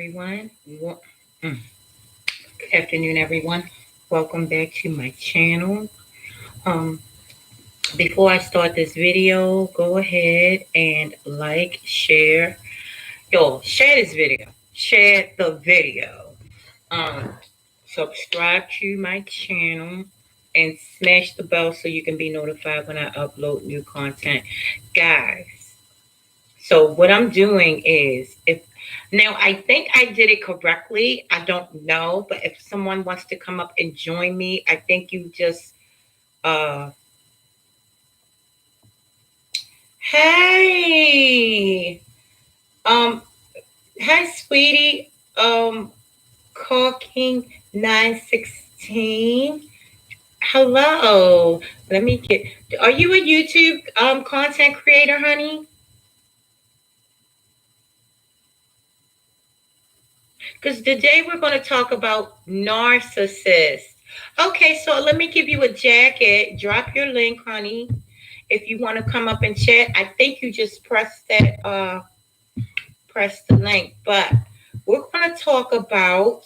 everyone. Good afternoon, everyone. Welcome back to my channel. Um, Before I start this video, go ahead and like, share. Yo, share this video. Share the video. Um, Subscribe to my channel and smash the bell so you can be notified when I upload new content, guys. So what I'm doing is, if now I think I did it correctly, I don't know, but if someone wants to come up and join me, I think you just uh hey, um hi sweetie, Cooking 916. Hello. Let me get, are you a YouTube content creator, honey? Because today we're going to talk about narcissists. Okay, so let me give you a jacket. Drop your link, honey. If you want to come up and chat, I think you just press the link. But we're going to talk about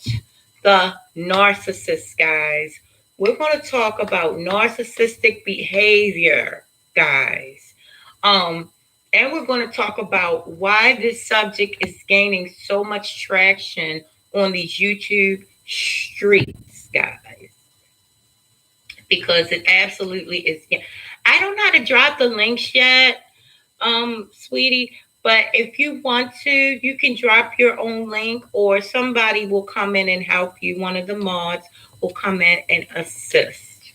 the narcissist, guys. We're going to talk about narcissistic behavior, guys. Um, and we're going to talk about why this subject is gaining so much traction on these YouTube streets, guys. Because it absolutely is. I don't know how to drop the links yet, sweetie. But if you want to, you can drop your own link, or somebody will come in and help you. One of the mods will come in and assist.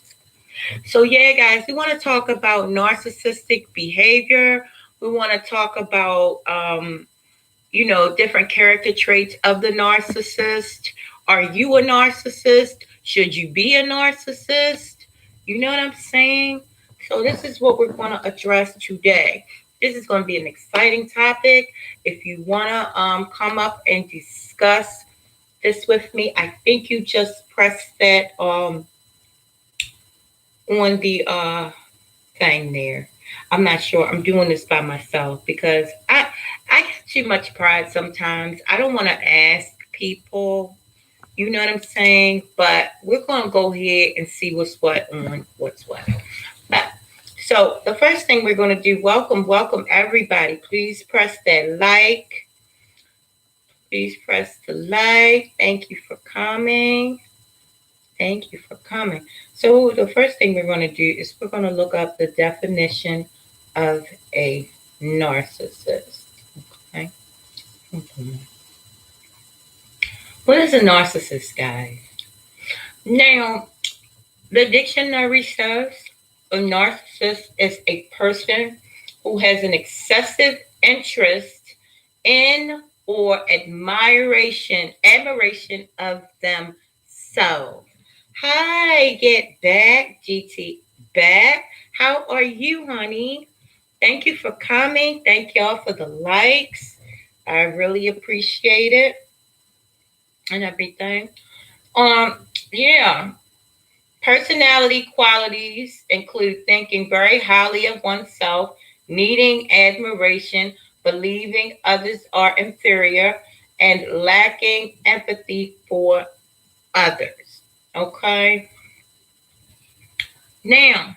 So, yeah, guys, we want to talk about narcissistic behavior. We want to talk about, different character traits of the narcissist. Are you a narcissist? Should you be a narcissist? You know what I'm saying? So, this is what we're going to address today. This is going to be an exciting topic. If you want to come up and discuss this with me, I think you just press that on the thing there. I'm not sure. I'm doing this by myself because I get too much pride sometimes. I don't want to ask people. You know what I'm saying? But we're gonna go ahead and see what's what. But, so the first thing we're gonna do, welcome everybody. Please press that like. Please press the like. Thank you for coming. Thank you for coming. So the first thing we're going to do is we're going to look up the definition of a narcissist. Okay. What is a narcissist, guys? Now, the dictionary says a narcissist is a person who has an excessive interest in or admiration of themselves. Hi, get back, GT back. How are you, honey? Thank you for coming. Thank y'all for the likes. I really appreciate it and everything. Yeah. Personality qualities include thinking very highly of oneself, needing admiration, believing others are inferior, and lacking empathy for others. Okay. Now,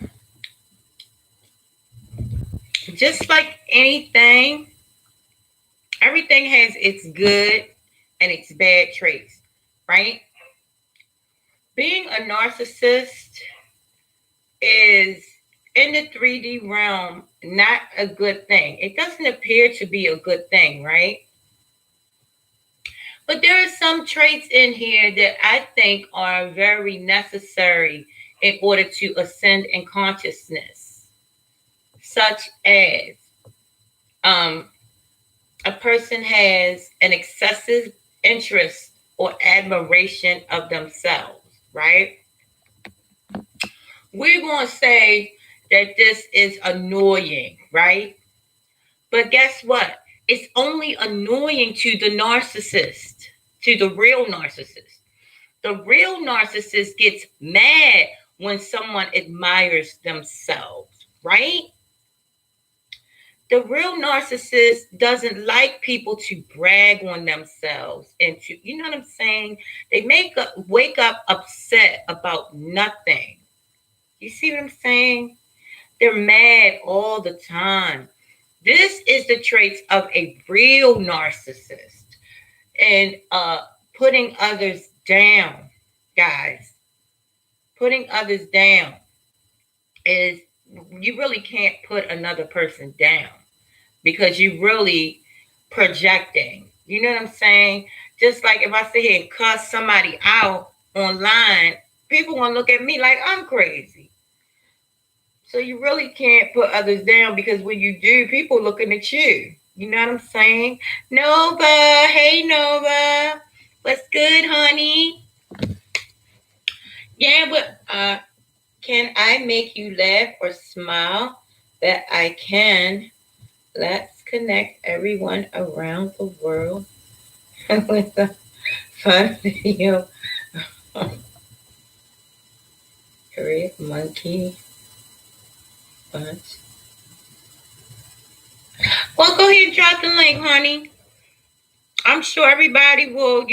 just like anything, everything has its good and its bad traits, right? Being a narcissist is in the 3D realm not a good thing. It doesn't appear to be a good thing, right? But there are some traits in here that I think are very necessary in order to ascend in consciousness, such as um, a person has an excessive interest or admiration of themselves, right? We're going to say that this is annoying, right? But guess what? It's only annoying to the narcissist, to the real narcissist. The real narcissist gets mad when someone admires themselves, right? The real narcissist doesn't like people to brag on themselves and to, you know what I'm saying? They wake up upset about nothing. You see what I'm saying? They're mad all the time. This is the traits of a real narcissist. And putting others down, guys. Putting others down is, you really can't put another person down because you really projecting. You know what I'm saying? Just like if I sit here and cuss somebody out online, people gonna look at me like I'm crazy. So you really can't put others down because when you do, people looking at you. You know what I'm saying? Nova, hey Nova, what's good, honey? Yeah, but can I make you laugh or smile? That I can. Let's connect everyone around the world with a fun video. Great monkey bunch. Well, go ahead and drop the link, honey. I'm sure everybody will,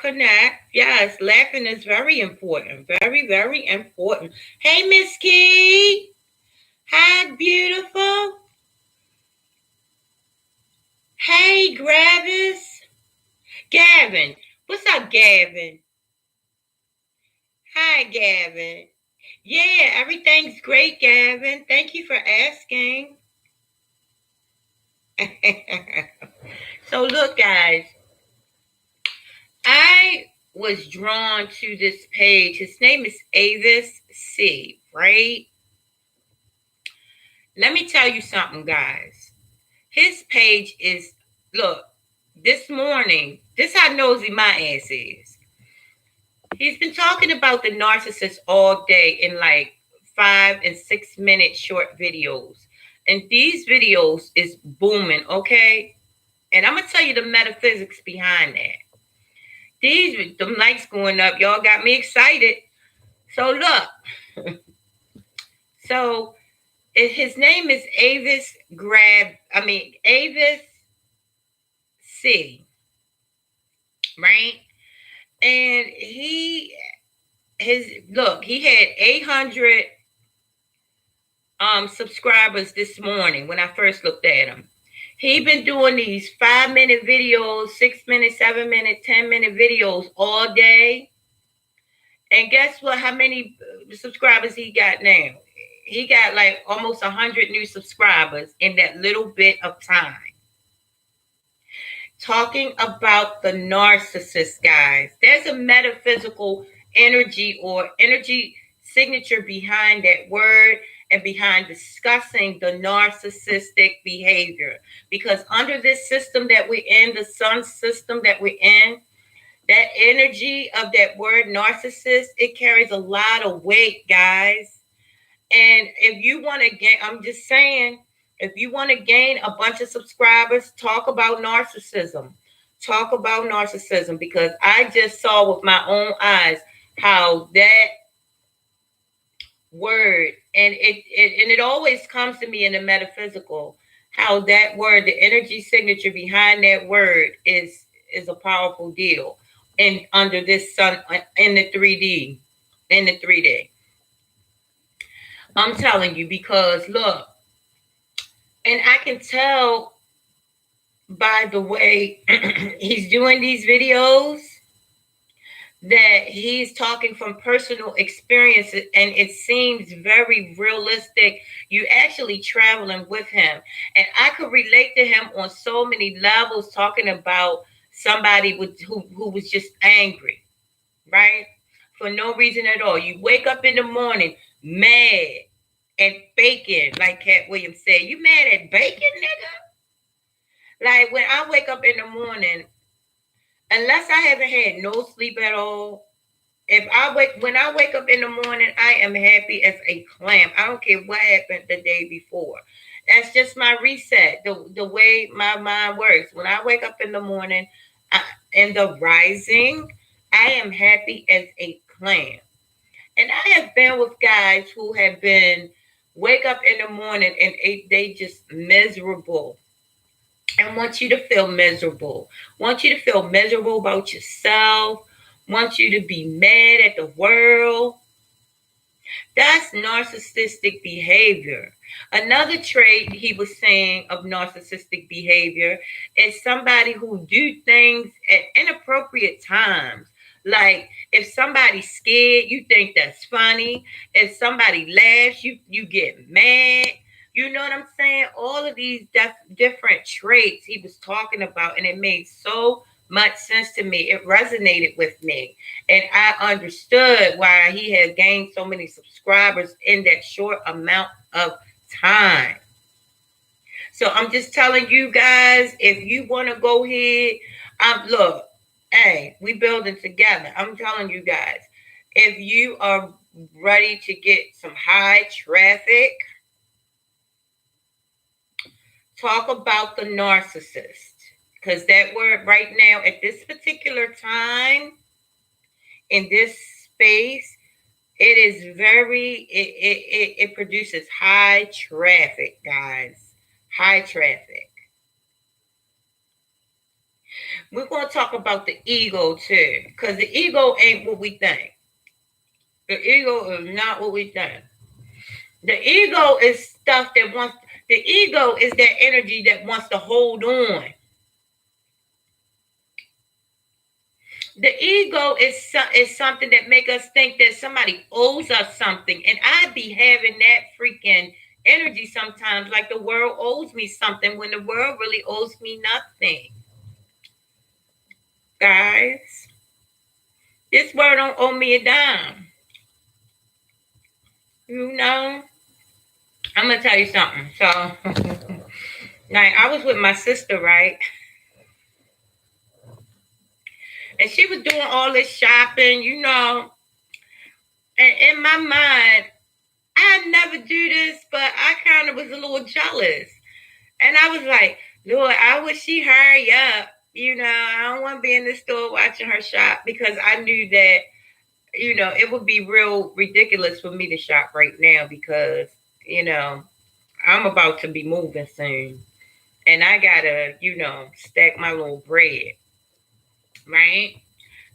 connect. Yes, laughing is very important. Very, very important. Hey, Miss Key. Hi, beautiful. Hey, Gravis. Gavin. What's up, Gavin? Hi, Gavin. Yeah, everything's great, Gavin. Thank you for asking. So, look, guys, I was drawn to this page. His name is Avis C, right? Let me tell you something, guys. His page is, look, this morning, this how nosy my ass is. He's been talking about the narcissist all day in like 5 and 6 minute short videos. And these videos is booming, okay? And I'm gonna tell you the metaphysics behind that. Them lights going up, y'all got me excited. So look, so his name is Avis C, right? And he had 800 subscribers this morning when I first looked at him. He been doing these 5 minute videos, 6 minute, 7 minute, 10 minute videos all day. And guess what? How many subscribers he got now? He got like almost 100 new subscribers in that little bit of time. Talking about the narcissist, guys. There's a metaphysical energy or energy signature behind that word and behind discussing the narcissistic behavior. Because under this system that we're in, the sun system that we're in, that energy of that word narcissist, it carries a lot of weight, guys. And if you want to gain, I'm just saying, if you want to gain a bunch of subscribers, talk about narcissism. Talk about narcissism because I just saw with my own eyes how that word, and it always comes to me in the metaphysical, how that word, the energy signature behind that word is a powerful deal. And under this sun in the 3D, in the 3D. I'm telling you because look, and I can tell by the way he's doing these videos that he's talking from personal experiences and it seems very realistic. You actually traveling with him. And I could relate to him on so many levels talking about somebody who was just angry, right? For no reason at all. You wake up in the morning mad at bacon, like Cat Williams said. You mad at bacon, nigga? Like when I wake up in the morning, unless I haven't had no sleep at all, when I wake up in the morning, I am happy as a clam. I don't care what happened the day before. That's just my reset, the way my mind works. When I wake up in the morning, in the rising, I am happy as a clam. And I have been with guys who have been wake up in the morning and they just miserable and want you to feel miserable, want you to feel miserable about yourself, want you to be mad at the world. That's narcissistic behavior. Another trait he was saying of narcissistic behavior is somebody who do things at inappropriate times. Like if somebody's scared, you think that's funny. If somebody laughs, you get mad. You know what I'm saying? All of these different traits he was talking about, and it made so much sense to me. It resonated with me, and I understood why he had gained so many subscribers in that short amount of time. So I'm just telling you guys, if you want to go ahead, look, hey, we building together. I'm telling you guys, if you are ready to get some high traffic, talk about the narcissist. Because that word right now, at this particular time, in this space, it is it produces high traffic, guys. High traffic. We're going to talk about the ego too, because the ego ain't what we think. The ego is not what we think. The ego is stuff that wants, the ego is that energy that wants to hold on. The ego is something that make us think that somebody owes us something. And I be having that freaking energy sometimes, like the world owes me something when the world really owes me nothing. Guys, this world don't owe me a dime. You know? I'm gonna tell you something. So like I was with my sister, right? And she was doing all this shopping, you know. And in my mind, I never do this, but I kind of was a little jealous. And I was like, Lord, I wish she hurry up. You know, I don't want to be in the store watching her shop because I knew that, you know, it would be real ridiculous for me to shop right now because, you know, I'm about to be moving soon. And I gotta, you know, stack my little bread, right?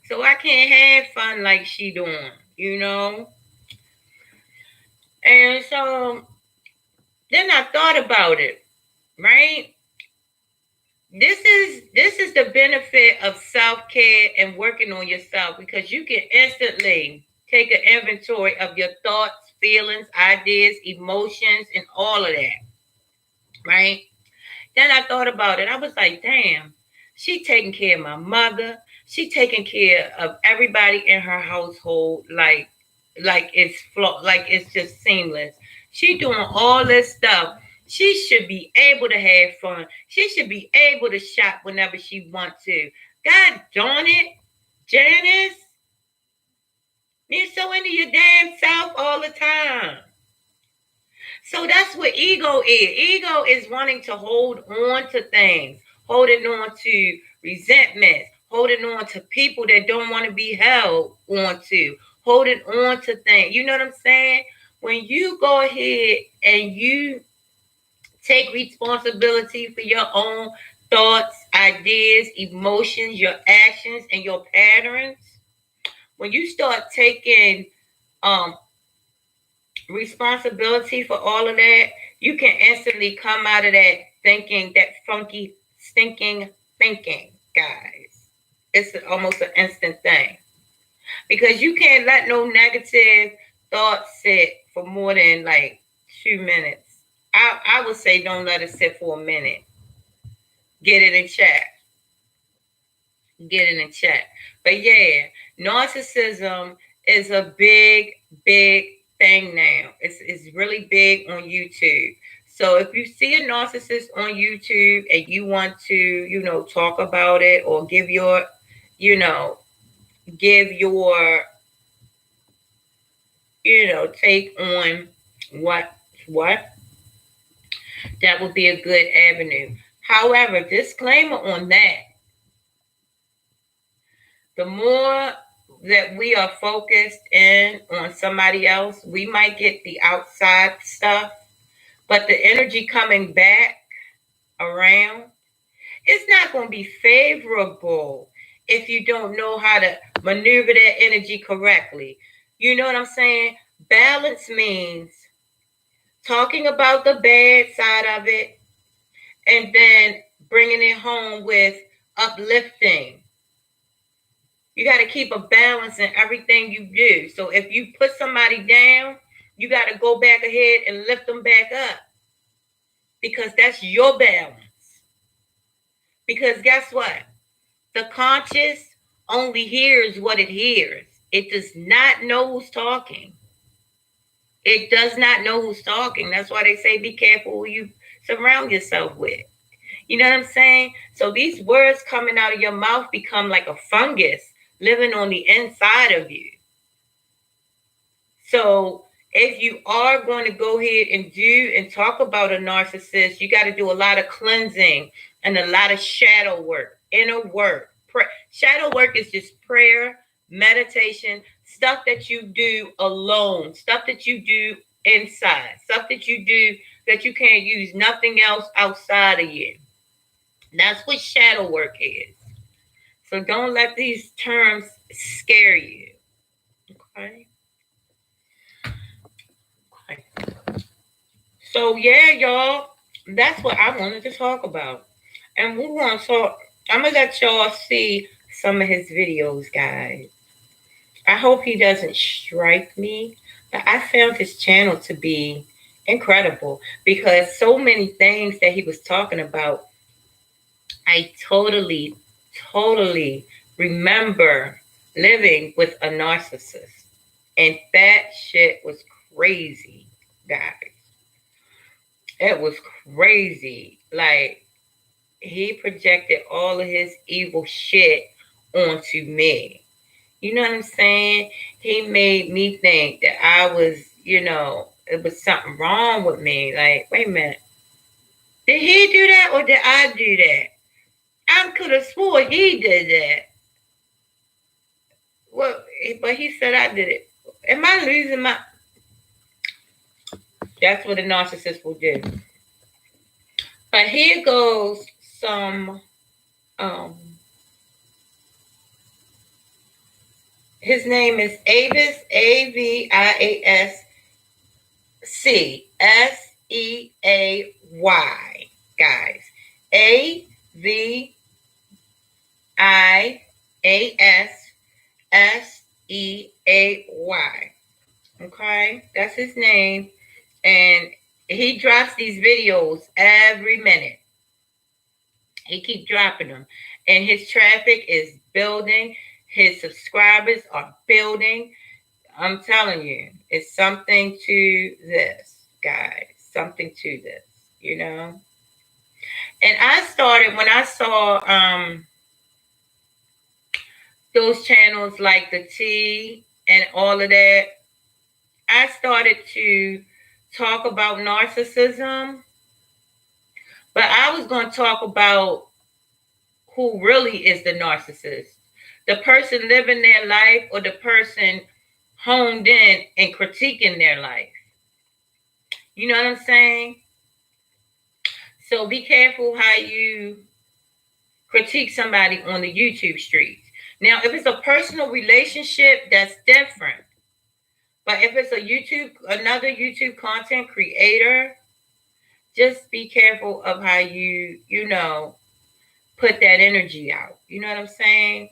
So I can't have fun like she doing, you know? And so then I thought about it, right? This is the benefit of self-care and working on yourself because you can instantly take an inventory of your thoughts, feelings, ideas, emotions, and all of that, right? Then I thought about it. I was like, damn, she taking care of my mother. She taking care of everybody in her household like it's like it's just seamless. She doing all this stuff. She should be able to have fun. She should be able to shop whenever she wants to. God darn it, Janice, you're so into your damn self all the time. So that's what ego is. Ego is wanting to hold on to things, holding on to resentments, holding on to people that don't want to be held on to, holding on to things. You know what I'm saying? When you go ahead and you take responsibility for your own thoughts, ideas, emotions, your actions, and your patterns, when you start taking um, responsibility for all of that, you can instantly come out of that thinking, that funky, stinking thinking, guys. It's almost an instant thing because you can't let no negative thoughts sit for more than like 2 minutes. I would say don't let it sit for a minute. Get it in check. Get it in check. But yeah, narcissism is a big, big thing now. It's really big on YouTube. So if you see a narcissist on YouTube and you want to, you know, talk about it or give your, you know, give your, you know, take on what that would be a good avenue. However, disclaimer on that, the more that we are focused in on somebody else, we might get the outside stuff, but the energy coming back around, it's not going to be favorable if you don't know how to maneuver that energy correctly. You know what I'm saying? Balance means talking about the bad side of it and then bringing it home with uplifting. You got to keep a balance in everything you do. So if you put somebody down, you got to go back ahead and lift them back up because that's your balance. Because guess what? The conscious only hears what it hears. It does not know who's talking. It does not know who's talking. That's why they say be careful who you surround yourself with. You know what I'm saying? So these words coming out of your mouth become like a fungus living on the inside of you. So if you are going to go ahead and do and talk about a narcissist, you got to do a lot of cleansing and a lot of shadow work, inner work. Shadow work is just prayer, meditation, stuff that you do alone, stuff that you do inside, stuff that you do that you can't use nothing else outside of you. That's what shadow work is. So don't let these terms scare you. Okay. So yeah, y'all, that's what I wanted to talk about. And we want to talk. I'm gonna let y'all see some of his videos, guys. I hope he doesn't strike me, but I found his channel to be incredible because so many things that he was talking about, I totally remember living with a narcissist. And that shit was crazy, guys. It was crazy. Like, he projected all of his evil shit onto me. You know what I'm saying? He made me think that I was, it was something wrong with me. Like, wait a minute. Did he do that or did I do that? I could have swore he did that. Well, but he said I did it. Am I losing my... That's what a narcissist will do. But here goes some... his name is Avis, Aviscseay, guys. Aviscseay. Okay, that's his name. And he drops these videos every minute. He keeps dropping them. And his traffic is building. His subscribers are building. I'm telling you, it's something to this, guys. Something to this, And I started when I saw those channels like the T and all of that. I started to talk about narcissism, but I was going to talk about who really is the narcissist. The person living their life or the person honed in and critiquing their life. You know what I'm saying? So be careful how you critique somebody on the YouTube streets. Now, if it's a personal relationship, that's different. But if it's another YouTube content creator, just be careful of how you put that energy out. You know what I'm saying?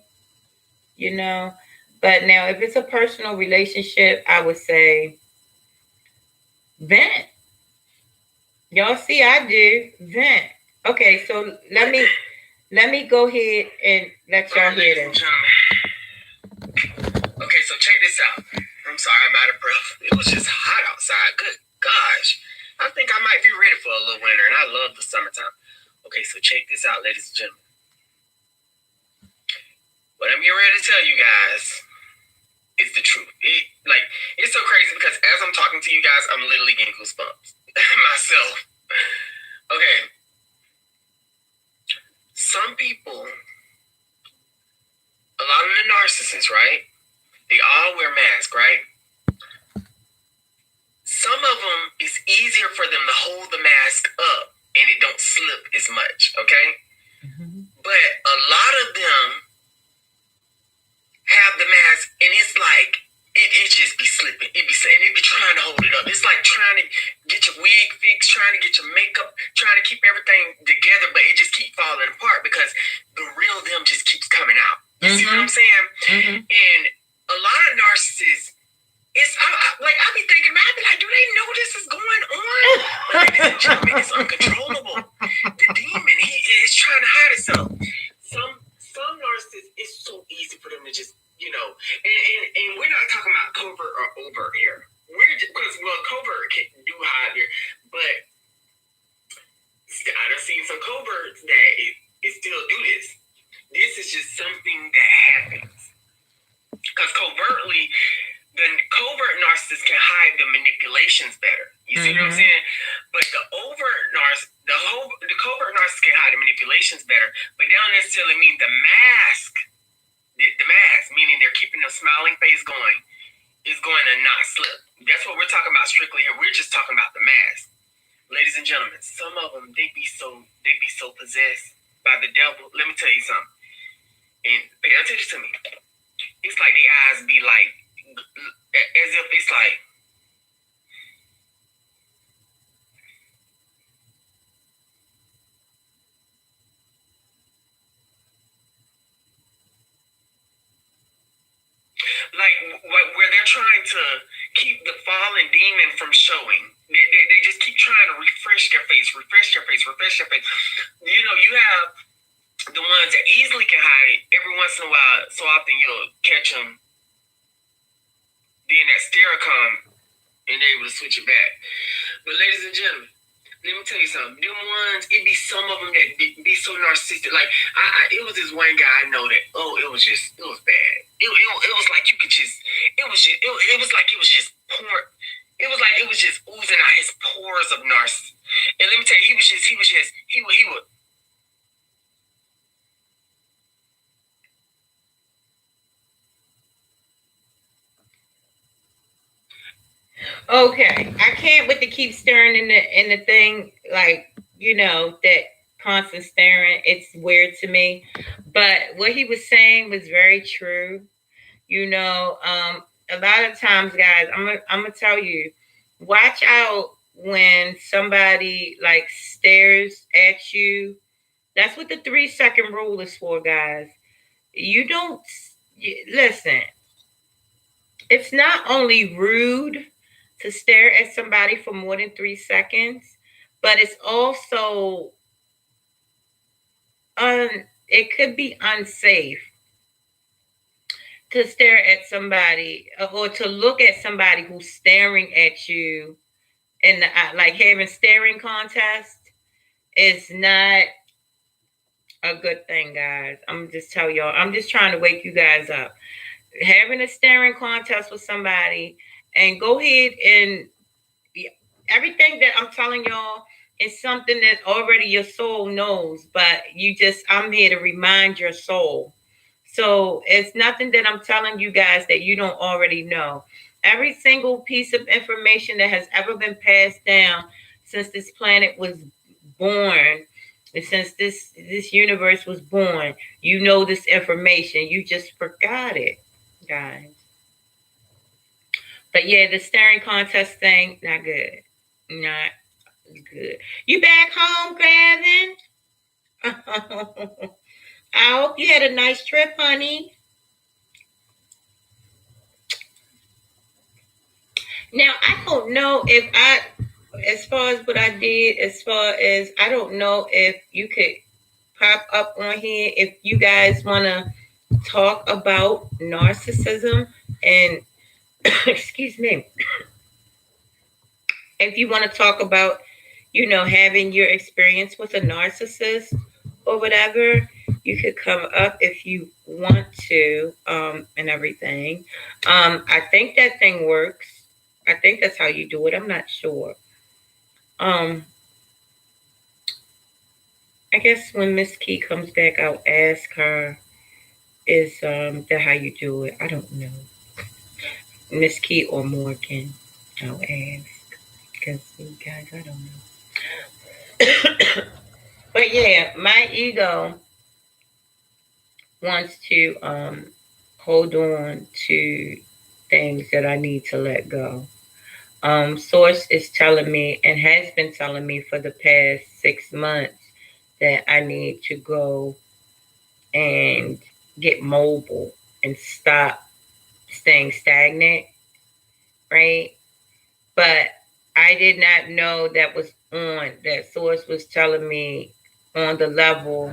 But now if it's a personal relationship, I would say vent. Y'all see I do vent. Okay, so let me go ahead and let y'all hear this. Okay, so check this out. I'm sorry, I'm out of breath. It was just hot outside. Good gosh. I think I might be ready for a little winter, and I love the summertime. Okay, so check this out, ladies and gentlemen. What I'm getting ready to tell you guys is the truth. It's so crazy because as I'm talking to you guys, I'm literally getting goosebumps myself. Okay. Some people, a lot of the narcissists, right? They all wear masks, right? Some of them, it's easier for them to hold the mask up and it don't slip as much, okay? Mm-hmm. But a lot of them have the mask and it's like, it just be slipping. It be trying to hold it up. It's like trying to get your wig fixed, trying to get your makeup, trying to keep everything together, but it just keep falling apart because the real them just keeps coming out. You see what I'm saying? Mm-hmm. And a lot of narcissists, I be thinking, man, I be like, do they know this is going on? But ladies and gentlemen, it's uncontrollable. The demon, he is trying to hide himself. Some narcissists, it's so easy for them to just, and we're not talking about covert or overt here. Because covert can do hide here, but I done seen some coverts that it still do this. This is just something that happens. Because covertly, the covert narcissist can hide the manipulations better. You see what I'm saying? But the overt narcissist, the covert narcissist can hide the manipulations better, but they don't necessarily mean the mask. The mask, meaning they're keeping the smiling face going, is going to not slip. That's what we're talking about strictly here. We're just talking about the mask. Ladies and gentlemen, some of them, they be so possessed by the devil. Let me tell you something. And pay attention to me. It's like their eyes be like, as if it's like, where they're trying to keep the fallen demon from showing. They just keep trying to refresh their face. You have the ones that easily can hide it. Every once in a while, so often you'll catch them being that stare come and they're able to switch it back. But ladies and gentlemen, let me tell you something. Them ones, it be some of them that be so narcissistic. Like, it was this one guy I know that, it was bad. It was like you could just, it was like it was just pouring. It was like it was just oozing out his pores of narcissism. And let me tell you, he would. Okay, I can't with the keep staring in the thing, like, that constant staring. It's weird to me, but what he was saying was very true. A lot of times, guys, I'm gonna tell you, watch out when somebody like stares at you. That's what the 3-second rule is for, guys. You don't listen. It's not only rude to stare at somebody for more than 3 seconds, but it's also it could be unsafe to stare at somebody or to look at somebody who's staring at you in the eye. Like having staring contest is not a good thing, guys. I'm just tell y'all. I'm just trying to wake you guys up. Having a staring contest with somebody, and go ahead and everything that I'm telling y'all is something that already your soul knows, but I'm here to remind your soul. So it's nothing that I'm telling you guys that you don't already know. Every single piece of information that has ever been passed down since this planet was born, and since this universe was born, you know this information. You just forgot it, guys. But yeah, the staring contest thing, not good. Not good. You back home, Gavin? I hope you had a nice trip, honey. Now, I don't know if as far as what I did, I don't know if you could pop up on here if you guys want to talk about narcissism and, excuse me, if you want to talk about, having your experience with a narcissist or whatever, you could come up if you want to, and everything. I think that thing works. I think that's how you do it. I'm not sure. Um, I guess when Miss Key comes back, I'll ask her, is that how you do it? I don't know. Miss Key or Morgan. I'll ask. Because, guys, I don't know. But yeah, my ego wants to hold on to things that I need to let go. Source is telling me and has been telling me for the past 6 months that I need to go and get mobile and stop staying stagnant, right? But I did not know that was on, that source was telling me on the level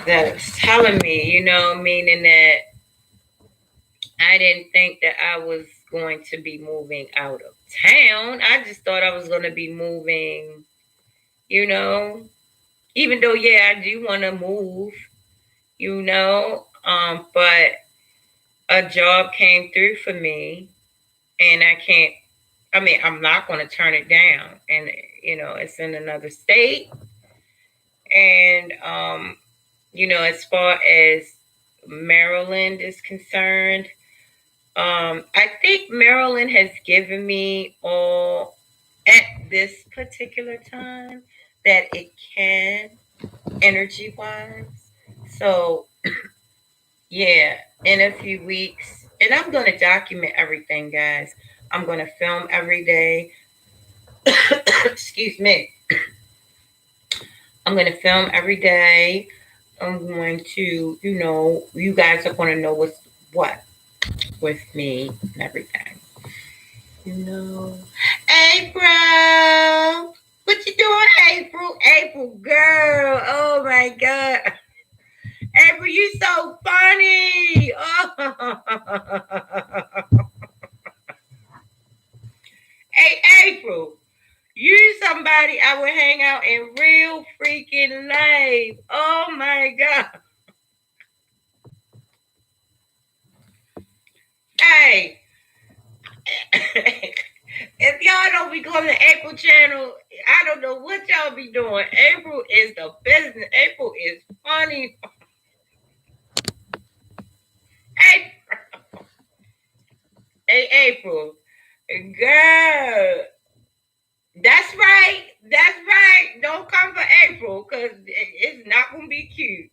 that it was telling me, meaning that I didn't think that I was going to be moving out of town. I just thought I was going to be moving, you know, even though, yeah, I do want to move, but a job came through for me and I'm not going to turn it down. And, it's in another state. And, as far as Maryland is concerned, I think Maryland has given me all at this particular time that it can, energy wise. So, yeah, in a few weeks, and I'm going to document everything, guys. I'm going to film every day. Excuse me. I'm going to film every day. I'm going to, you guys are going to know what's what with me and everything. April, what you doing, April? April, girl, oh my God, April, you so funny. Oh. Hey, April, you somebody I would hang out in real freaking life. Oh my God. Hey. If y'all don't be going to April channel, I don't know what y'all be doing. April is the business. April is funny. April. Hey, April. Girl. That's right. That's right. Don't come for April because it's not going to be cute.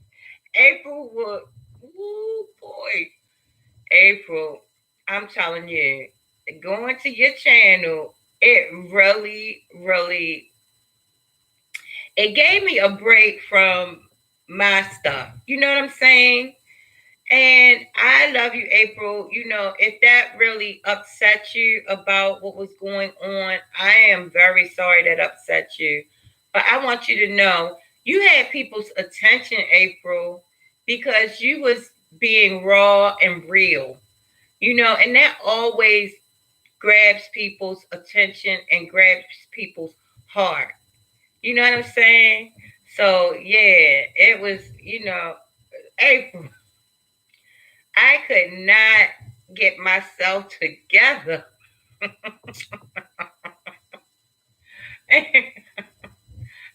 April will, ooh, boy. April, I'm telling you, going to your channel, it really, really, it gave me a break from my stuff. You know what I'm saying? And I love you, April. If that really upset you about what was going on, I am very sorry that upset you. But I want you to know you had people's attention, April, because you was being raw and real. And that always grabs people's attention and grabs people's heart. You know what I'm saying? So yeah, it was, April. I could not get myself together.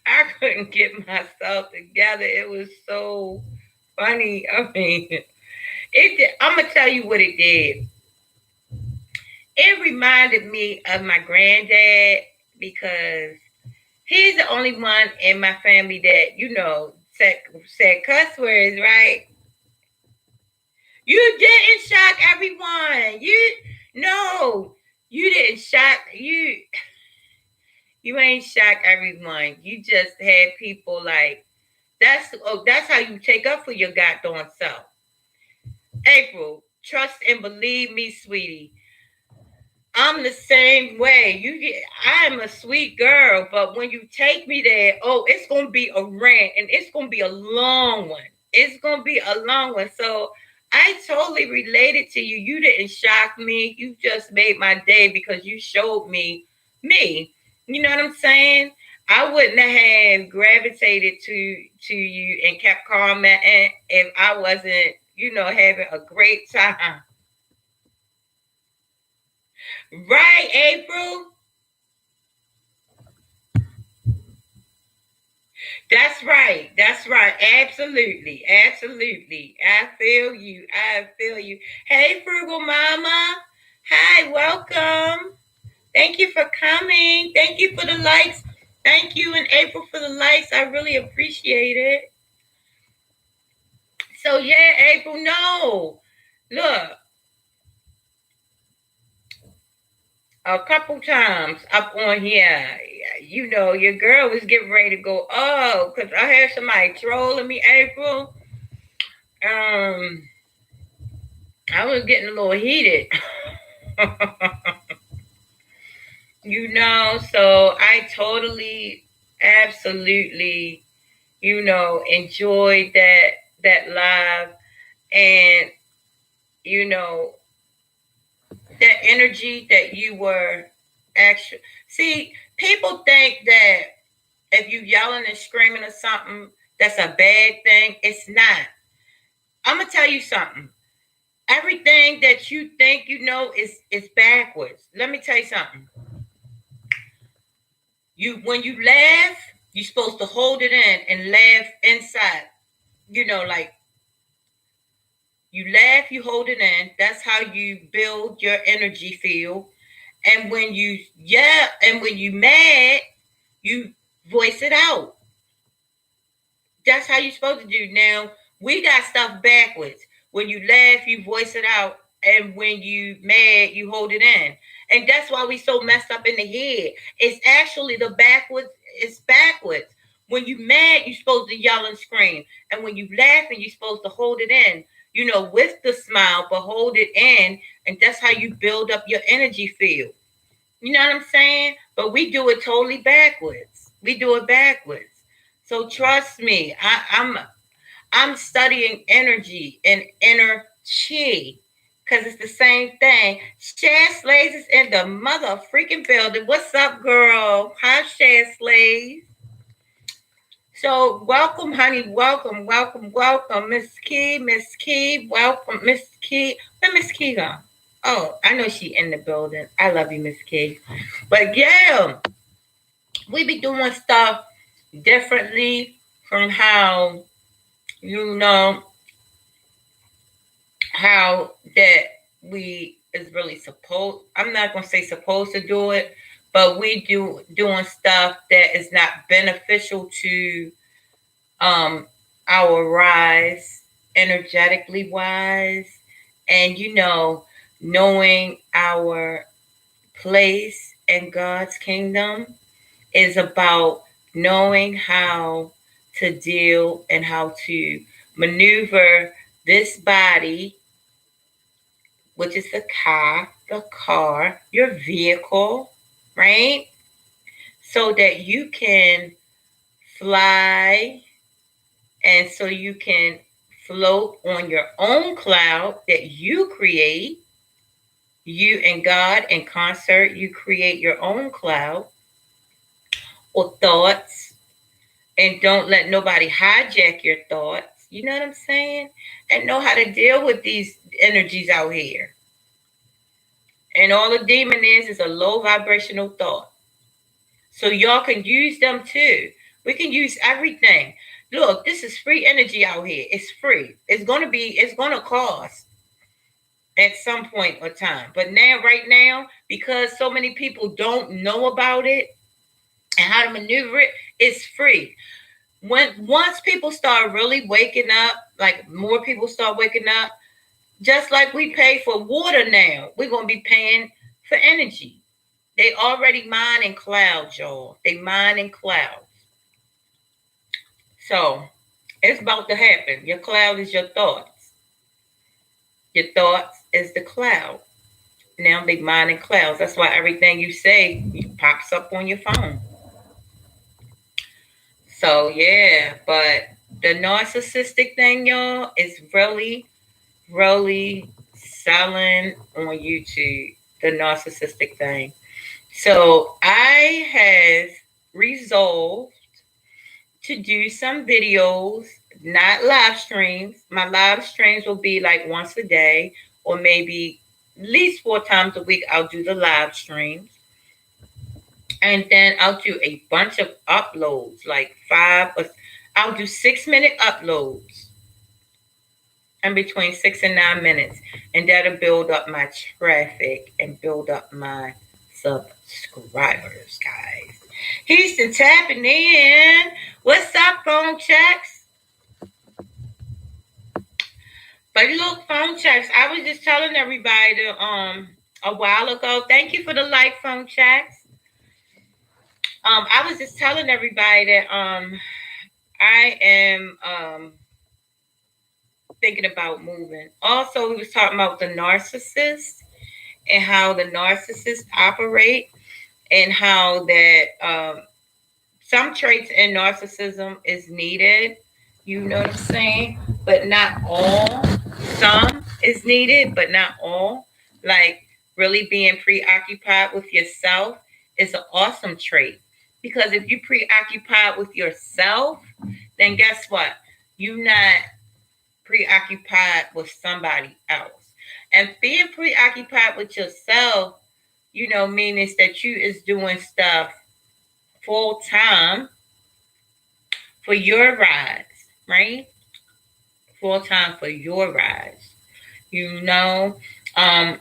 I couldn't get myself together. It was so funny. I mean, I'm gonna tell you what it did. It reminded me of my granddad because he's the only one in my family that said cuss words, right? You didn't shock everyone. No, you didn't shock you. You ain't shock everyone. You just had people like that's how you take up for your goddamn self. April, trust and believe me, sweetie. I'm the same way. I'm a sweet girl, but when you take me there, it's gonna be a rant and it's gonna be a long one. It's gonna be a long one. So I totally related to you. You didn't shock me. You just made my day because you showed me. You know what I'm saying? I wouldn't have gravitated to you and kept commenting if I wasn't, having a great time. Right, April? That's right. That's right. Absolutely. Absolutely. I feel you. I feel you. Hey, Frugal Mama. Hi, welcome. Thank you for coming. Thank you for the likes. Thank you and April for the likes. I really appreciate it. So yeah, April, no. Look, a couple times up on here, you know, your girl was getting ready to go, oh, because I had somebody trolling me, April. Um, I was getting a little heated. You know, so I totally, absolutely, you know, enjoyed that live, and you know, that energy that you were actually, see, people think that if you yelling and screaming or something, that's a bad thing. It's not. I'm gonna tell you something. Everything that you think you know is backwards. Let me tell you something. You when you laugh, you're supposed to hold it in and laugh inside. You know, like you laugh, you hold it in. That's how you build your energy field. And when you yeah, and when you mad, you voice it out. That's how you're supposed to do. Now, we got stuff backwards. When you laugh, you voice it out. And when you mad, you hold it in. And that's why we so messed up in the head. It's actually the backwards, it's backwards. When you mad, you're supposed to yell and scream. And when you laughing, you're supposed to hold it in, you know, with the smile, but hold it in. And that's how you build up your energy field. You know what I'm saying? But we do it totally backwards. We do it backwards. So trust me, I'm studying energy and inner chi because it's the same thing. Shad Slays is in the mother freaking building. What's up, girl? Hi, Shad Slays. So welcome, honey. Welcome, welcome, welcome, Miss Key, Miss Key. Welcome, Miss Key. Where Miss Key gone? Oh, I know she in the building. I love you, Miss Key. But yeah, we be doing stuff differently from how you know how that we is really supposed, I'm not gonna say supposed to do it, but we doing stuff that is not beneficial to um our rise energetically wise, and you know, knowing our place in God's kingdom is about knowing how to deal and how to maneuver this body, which is the car, your vehicle, right? So that you can fly and so you can float on your own cloud that you create. You and God in concert, you create your own cloud or thoughts, and don't let nobody hijack your thoughts. You know what I'm saying? And know how to deal with these energies out here. And all a demon is a low vibrational thought. So y'all can use them too. We can use everything. Look, this is free energy out here. It's free. It's gonna cost at some point or time. But now, right now, because so many people don't know about it and how to maneuver it, it's free. Once people start really waking up, like more people start waking up, just like we pay for water now, we're gonna be paying for energy. They already mine in clouds, y'all. They mine in clouds. So it's about to happen. Your cloud is your thoughts. Your thoughts is the cloud. Now they mine in clouds. That's why everything you say pops up on your phone. So yeah, but the narcissistic thing, y'all, is really selling on YouTube. The narcissistic thing. So I have resolved to do some videos, not live streams. My live streams will be like once a day, or maybe at least 4 times a week. I'll do the live streams. And then I'll do a bunch of uploads, like I'll do 6-minute uploads in between 6 and 9 minutes. And that'll build up my traffic and build up my subscribers, guys. Houston tapping in. What's up, phone checks? But look, phone checks. I was just telling everybody a while ago. Thank you for the like, phone checks. I was just telling everybody that I am thinking about moving. Also, we was talking about the narcissist and how the narcissists operate, and how that some traits in narcissism is needed. You know what I'm saying? But not all. Some is needed, but not all. Like really being preoccupied with yourself is an awesome trait. Because if you preoccupied with yourself, then guess what? You're not preoccupied with somebody else. And being preoccupied with yourself, means that you is doing stuff full time for your rise, right? Full time for your rise. You know, um,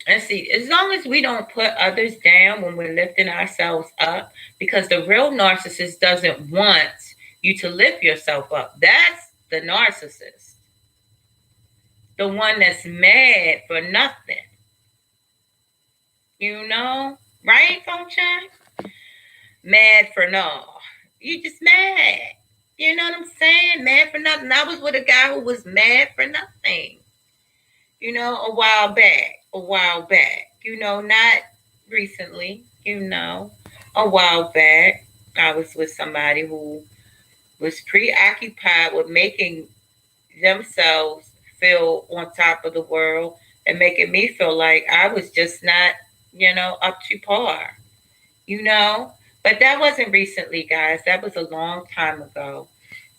and see, as long as we don't put others down when we're lifting ourselves up, because the real narcissist doesn't want you to lift yourself up. That's the narcissist, the one that's mad for nothing. Right, phone check? Mad for no. You just mad. You know what I'm saying? Mad for nothing. I was with a guy who was mad for nothing. A while back. A while back. Not recently. A while back. I was with somebody who was preoccupied with making themselves feel on top of the world and making me feel like I was just not, up to par. you know. But that wasn't recently, guys. That was a long time ago.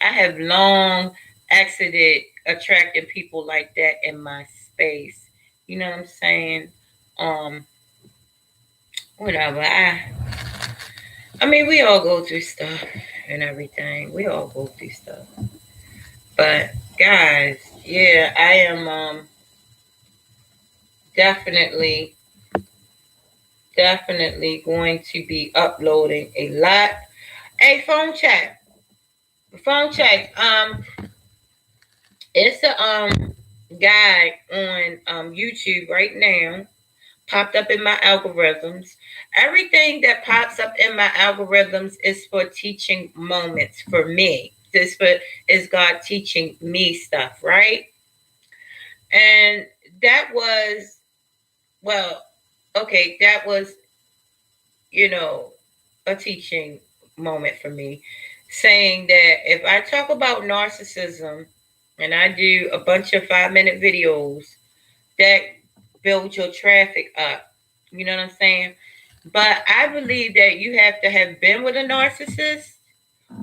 I have long exited attracting people like that in my space. You know what I'm saying? Um, Whatever. I mean, we all go through stuff and everything. We all go through stuff. But guys, yeah, I am definitely definitely going to be uploading a lot. Hey, phone chat. Phone check. It's a guy on YouTube right now. Popped up in my algorithms. Everything that pops up in my algorithms is for teaching moments for me. Is God teaching me stuff, right? And that was well, okay, that was you know a teaching moment for me, saying that if I talk about narcissism and I do a bunch of 5-minute videos that build your traffic up. You know what I'm saying? But I believe that you have to have been with a narcissist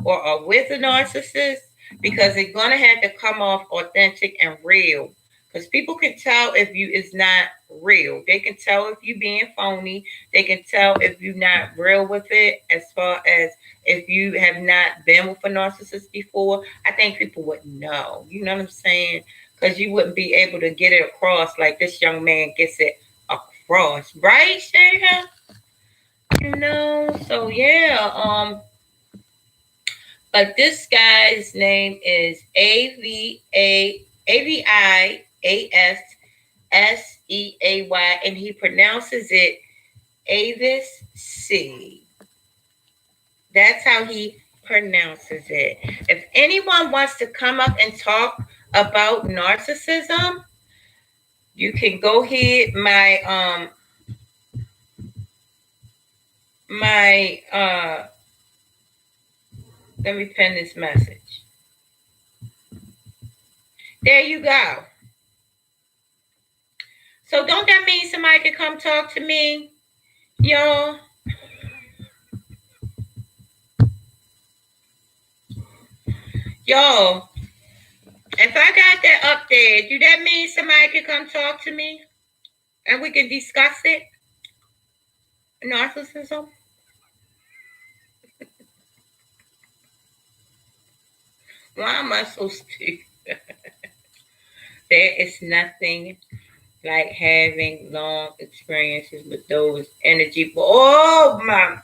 or are with a narcissist, because it's going to have to come off authentic and real. Because people can tell if you is not real. They can tell if you being phony. They can tell if you're not real with it. As far as if you have not been with a narcissist before, I think people would know. You know what I'm saying? Because you wouldn't be able to get it across like this young man gets it across, right, Shayna? So yeah, but this guy's name is Aviasseay, and he pronounces it Avis C. That's how he pronounces it. If anyone wants to come up and talk about narcissism, you can go ahead. My let me pen this message. There you go. So don't that mean somebody can come talk to me, y'all? Y'all, if I got that up there, do that mean somebody can come talk to me and we can discuss it? Narcissism? Why am I so stupid? There is nothing like having long experiences with those energy. Oh my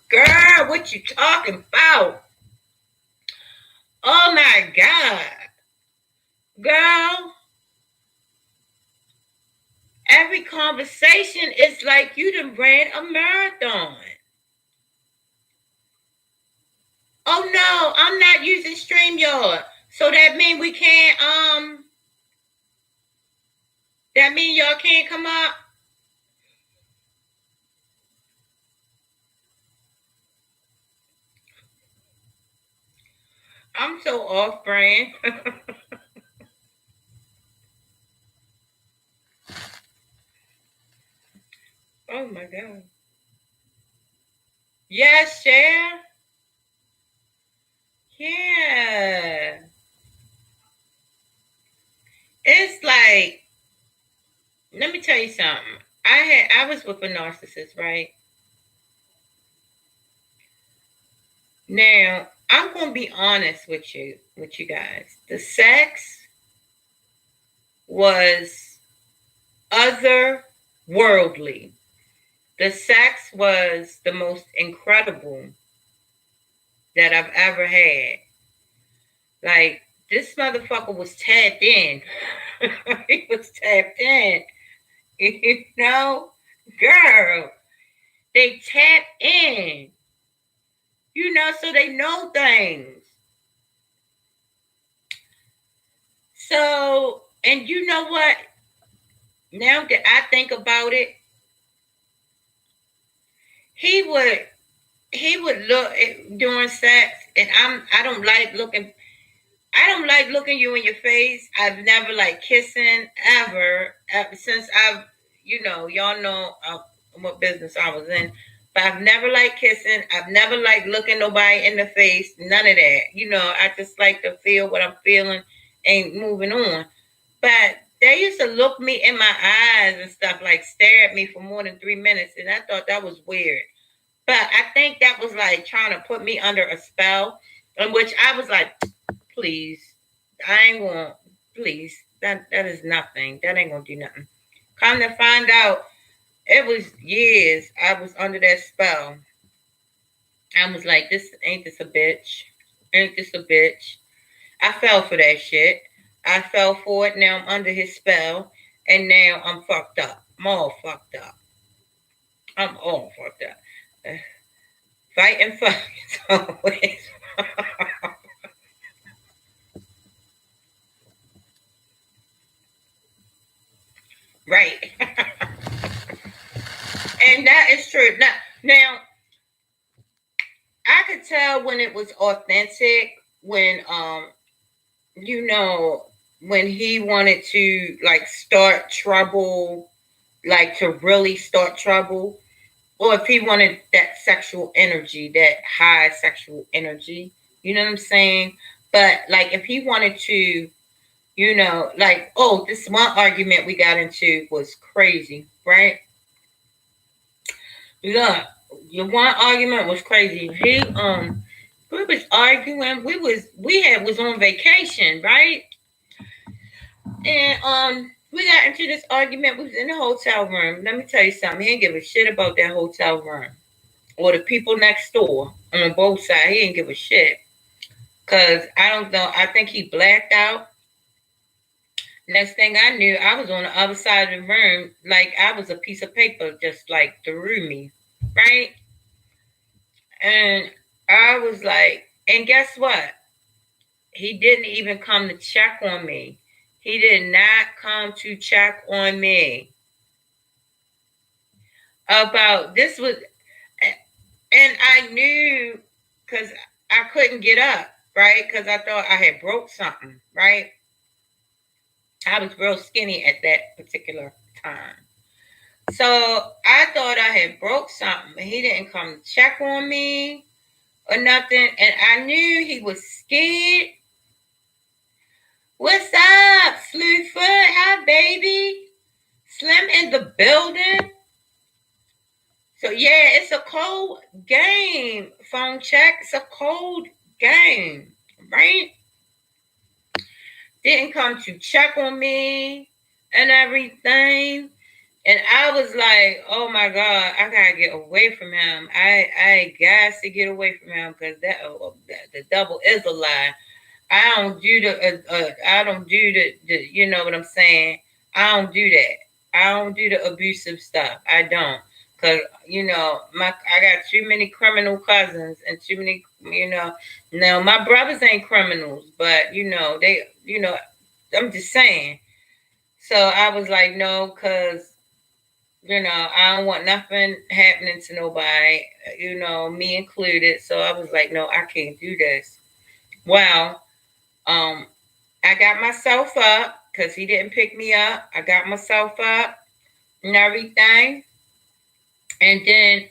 girl, what you talking about? Oh my God. Girl, every conversation is like you done ran a marathon. Oh no, I'm not using StreamYard. So that mean we can't that mean y'all can't come up? I'm so off brand. Oh my God. Yes, share. Yeah. It's like, let me tell you something. I was with a narcissist, right? Now, I'm gonna be honest with you guys. The sex was otherworldly. The sex was the most incredible that I've ever had. Like, this motherfucker was tapped in. He was tapped in. You know? Girl, they tap in. So they know things. So, and you know what? Now that I think about it, he would he would look during sex, and I don't like looking you in your face. I've never liked kissing ever since y'all know what business I was in. But I've never liked kissing. I've never liked looking nobody in the face. None of that. I just like to feel what I'm feeling and moving on. But they used to look me in my eyes and stuff, like stare at me for more than 3 minutes, and I thought that was weird. But I think that was like trying to put me under a spell, in which I was like, please, I ain't gonna, please, that is nothing. That ain't gonna do nothing. Come to find out, it was years I was under that spell. I was like, this a bitch? Ain't this a bitch? I fell for that shit. I fell for it. Now I'm under his spell, and now I'm fucked up. I'm all fucked up. I'm all fucked up. Fight and fuck is always. Right. And that is true. Now, I could tell when it was authentic, when you know, when he wanted to like start trouble, like to really start trouble, or if he wanted that sexual energy, that high sexual energy, you know what I'm saying? But like if he wanted to, like, oh, this one argument we got into was crazy, right? Look, your one argument was crazy. We was arguing. We was on vacation, right? And we got into this argument. We was in the hotel room. Let me tell you something. He didn't give a shit about that hotel room or the people next door on both sides. He didn't give a shit. Cause I don't know. I think he blacked out. Next thing I knew, I was on the other side of the room, like I was a piece of paper, just like through me, right? And I was like, and guess what? He didn't even come to check on me. He did not come to check on me about this was, and I knew because I couldn't get up, right? Because I thought I had broke something, right? I was real skinny at that particular time. So I thought I had broke something. He didn't come to check on me or nothing. And I knew he was scared. What's up, Slewfoot? Hi, baby. Slim in the building. So yeah, it's a cold game. Phone check. It's a cold game, right? didn't come to check on me and everything. And I was like, oh my God, I gotta get away from him. I got to get away from him because the devil is a lie. I don't do the you know what I'm saying. I don't do that. I don't do the abusive stuff. I don't, cause I got too many criminal cousins and too many Now my brothers ain't criminals, but I'm just saying. So I was like, no, cause I don't want nothing happening to nobody, me included. So I was like, no, I can't do this. Well, um, I got myself up because he didn't pick me up. I got myself up and everything. And then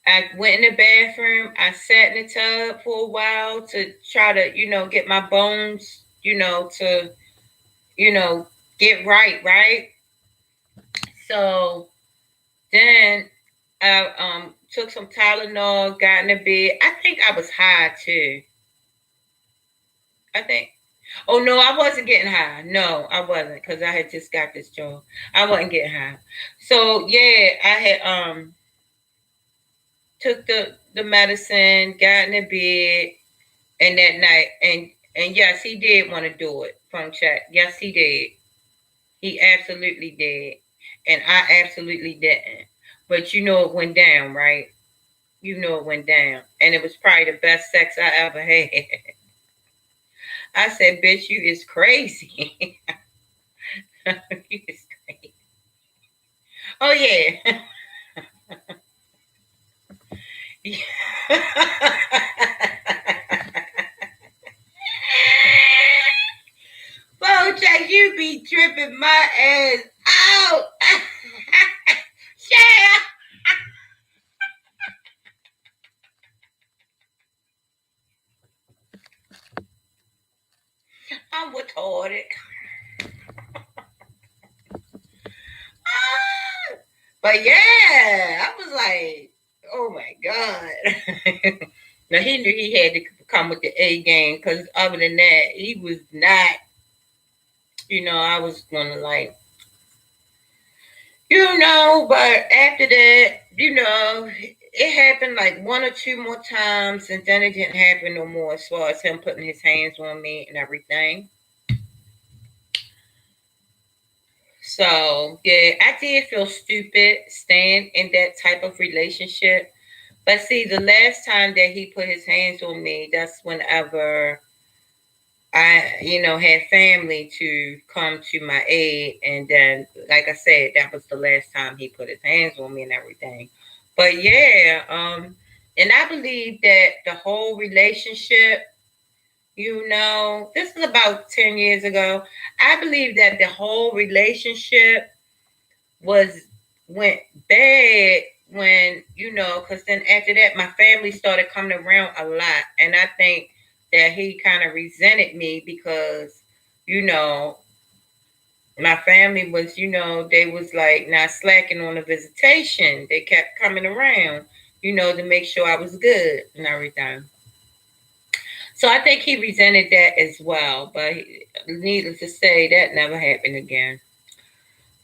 I went in the bathroom. I sat in the tub for a while to try to, get my bones, to, you know, get right, right? So then I took some Tylenol, got in the bed. I think I was high too. I think. Oh no, I wasn't getting high. No, I wasn't because I had just got this job. I wasn't getting high. So yeah, I had took the medicine, got in the bed, and that night, and yes, he did want to do it. Phone check. Yes, he did. He absolutely did, and I absolutely didn't. But it went down, right? It went down, and it was probably the best sex I ever had. I said, "Bitch, you is crazy." You is crazy. Oh yeah. Bojack, you be tripping my ass out. Yeah, I'm retarded. But yeah, I was like, oh my God. Now he knew he had to come with the A game because other than that, he was not, I was going to like, but after that, it happened like one or two more times, and then it didn't happen no more as far as him putting his hands on me and everything. So, yeah, I did feel stupid staying in that type of relationship. But see, the last time that he put his hands on me, that's whenever I, had family to come to my aid. And then, like I said, that was the last time he put his hands on me and everything. But yeah, and I believe that the whole relationship, this is about 10 years ago. I believe that the whole relationship was went bad when because then after that my family started coming around a lot, and I think that he kind of resented me because you know my family was they was like not slacking on the visitation. They kept coming around to make sure I was good and everything. So I think he resented that as well, but needless to say that never happened again.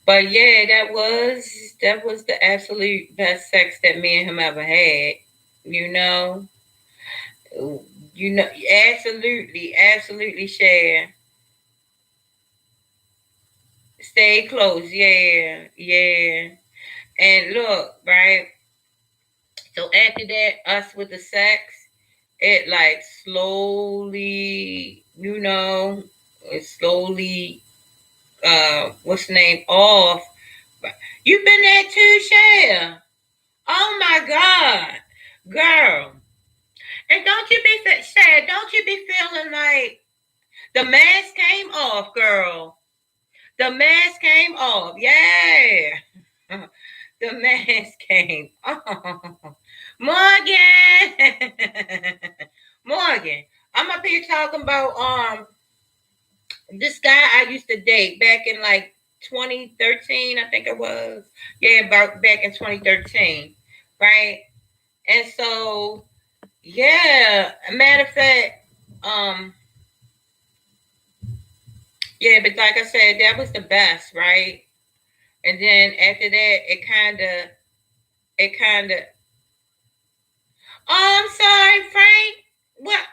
But yeah, that was the absolute best sex that me and him ever had. You know, absolutely, absolutely, share. Stay close, yeah, yeah. And look, right. So after that, us with the sex, it like slowly, it slowly, what's the name off. You've been there too, share. Oh my God, girl. And don't you be sad? Don't you be feeling like the mask came off, girl? The mask came off. Yeah. The mask came off. Morgan. Morgan. I'm up here talking about this guy I used to date back in like 2013, I think it was. Yeah, about back in 2013. Right? And so, yeah, a matter of fact, um, Yeah, but like I said, that was the best, right? And then after that, it kind of. Oh, I'm sorry, Frank. What?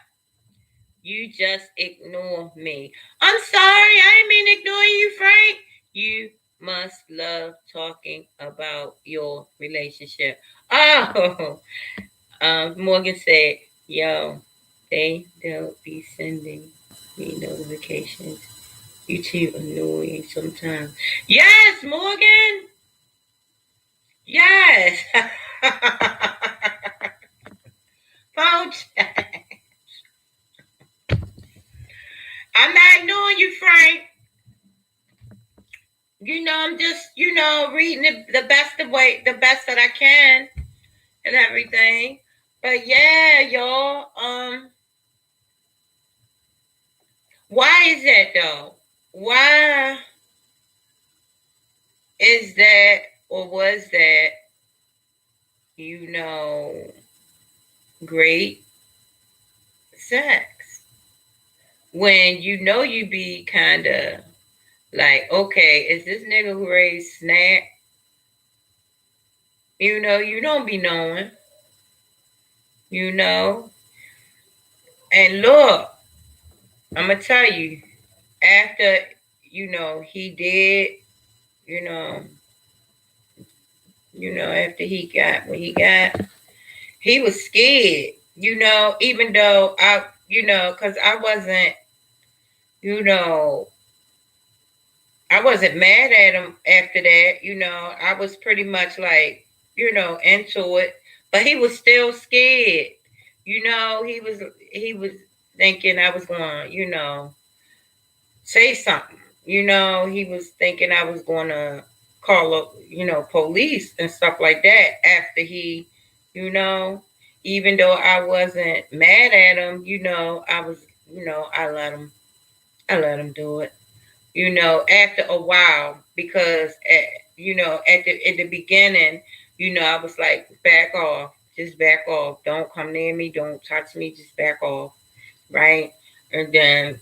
You just ignore me. I'm sorry, I didn't mean to ignore you, Frank. You must love talking about your relationship. Oh, Morgan said, yo, they don't be sending me notifications. You too annoying sometimes. Yes, Morgan. Yes. Phone check. I'm not ignoring you, Frank. I'm just, reading the best the best that I can and everything. But yeah, y'all, why is that though? Why is that or was that, you know, great sex? When you be kind of like, okay, is this nigga who raised snap? You don't be knowing, you know. And look, I'm gonna tell you, after he did, you know, after he got what he got, he was scared, even though because you know, I wasn't mad at him after that, I was pretty much like, into it, but he was still scared, he was thinking I was going, say something. He was thinking I was going to call up, police and stuff like that after he, you know, even though I wasn't mad at him, I was, I let him do it, after a while because, at the beginning, I was like, back off, just back off. Don't come near me. Don't touch me. Just back off. Right. And then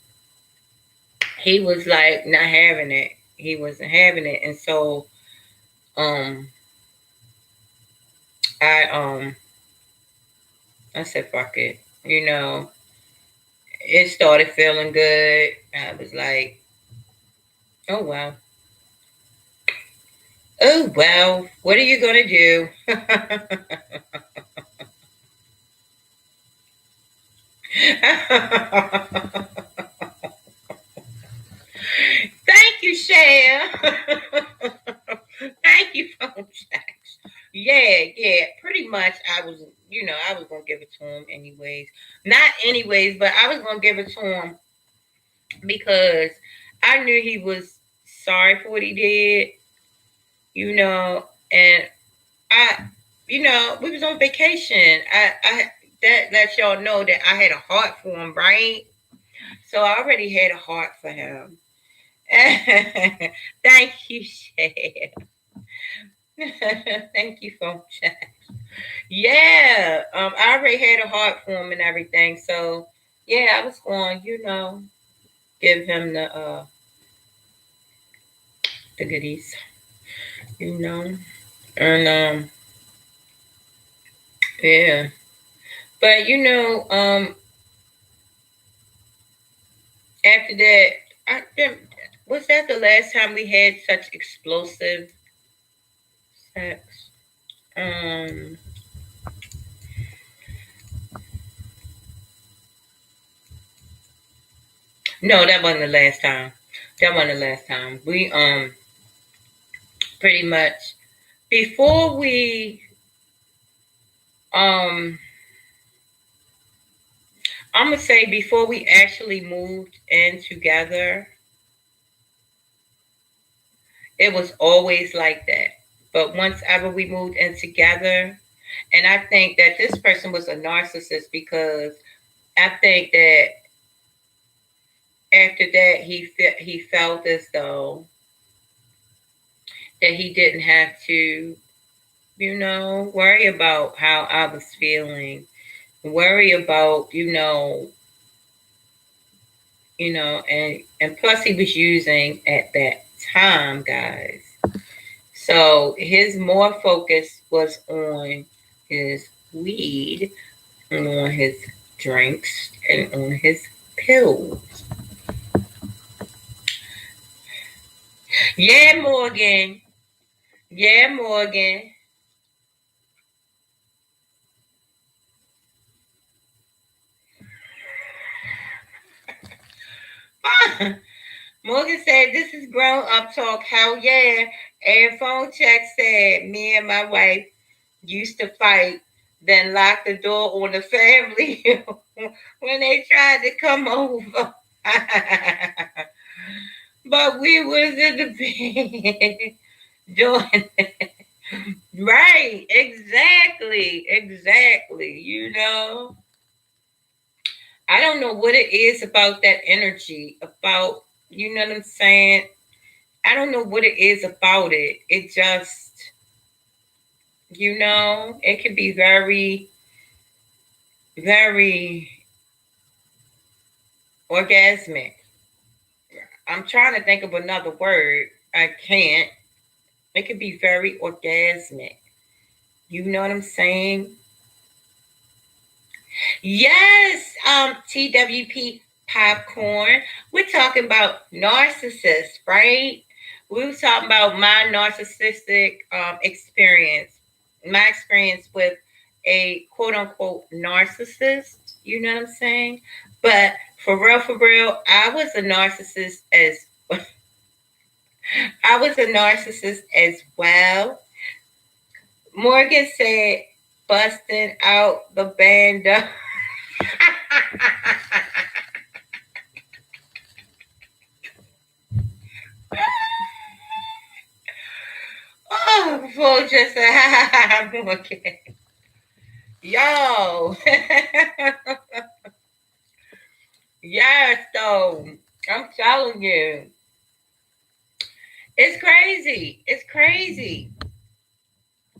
he was like not having it. He wasn't having it, and so um, I I said fuck it. It started feeling good. I was like, oh well, oh well. What are you gonna do? Thank you, Cher. Thank you, phone checks. Yeah, yeah. Pretty much, I was gonna give it to him anyways. Not anyways, but I was gonna give it to him because I knew he was sorry for what he did. And we was on vacation. I that lets y'all know that I had a heart for him, right? So I already had a heart for him. Thank you, Shay. Thank you, phone chat. Yeah, I already had a heart for him and everything. So yeah, I was going, give him the goodies, you know, and yeah. But after that, was that the last time we had such explosive sex? Um, no, that wasn't the last time. That wasn't the last time. We pretty much before we um I'm gonna say before we actually moved in together, it was always like that. But once ever we moved in together, and I think that this person was a narcissist because I think that after that he felt as though that he didn't have to, worry about how I was feeling, worry about, and plus he was using at that time, guys. So his more focus was on his weed and on his drinks and on his pills. Yeah, Morgan. Yeah, Morgan. Morgan said, "This is grown up talk. Hell yeah." And phone check said, "Me and my wife used to fight, then lock the door on the family when they tried to come over." But we was in the bed doing it. Right, exactly. I don't know what it is about that energy, about, you know what I'm saying? I don't know what it is about it. It just, it can be very, very orgasmic. I'm trying to think of another word. I can't. It can be very orgasmic. You know what I'm saying? Yes, TWP popcorn. We're talking about narcissists, right? We were talking about my narcissistic experience, my experience with a quote unquote narcissist. You know what I'm saying? But for real, I was a narcissist as I was a narcissist as well. Morgan said, "Busting out the band." Oh, before just a okay. Yo. Yes, though. I'm telling you. It's crazy. It's crazy.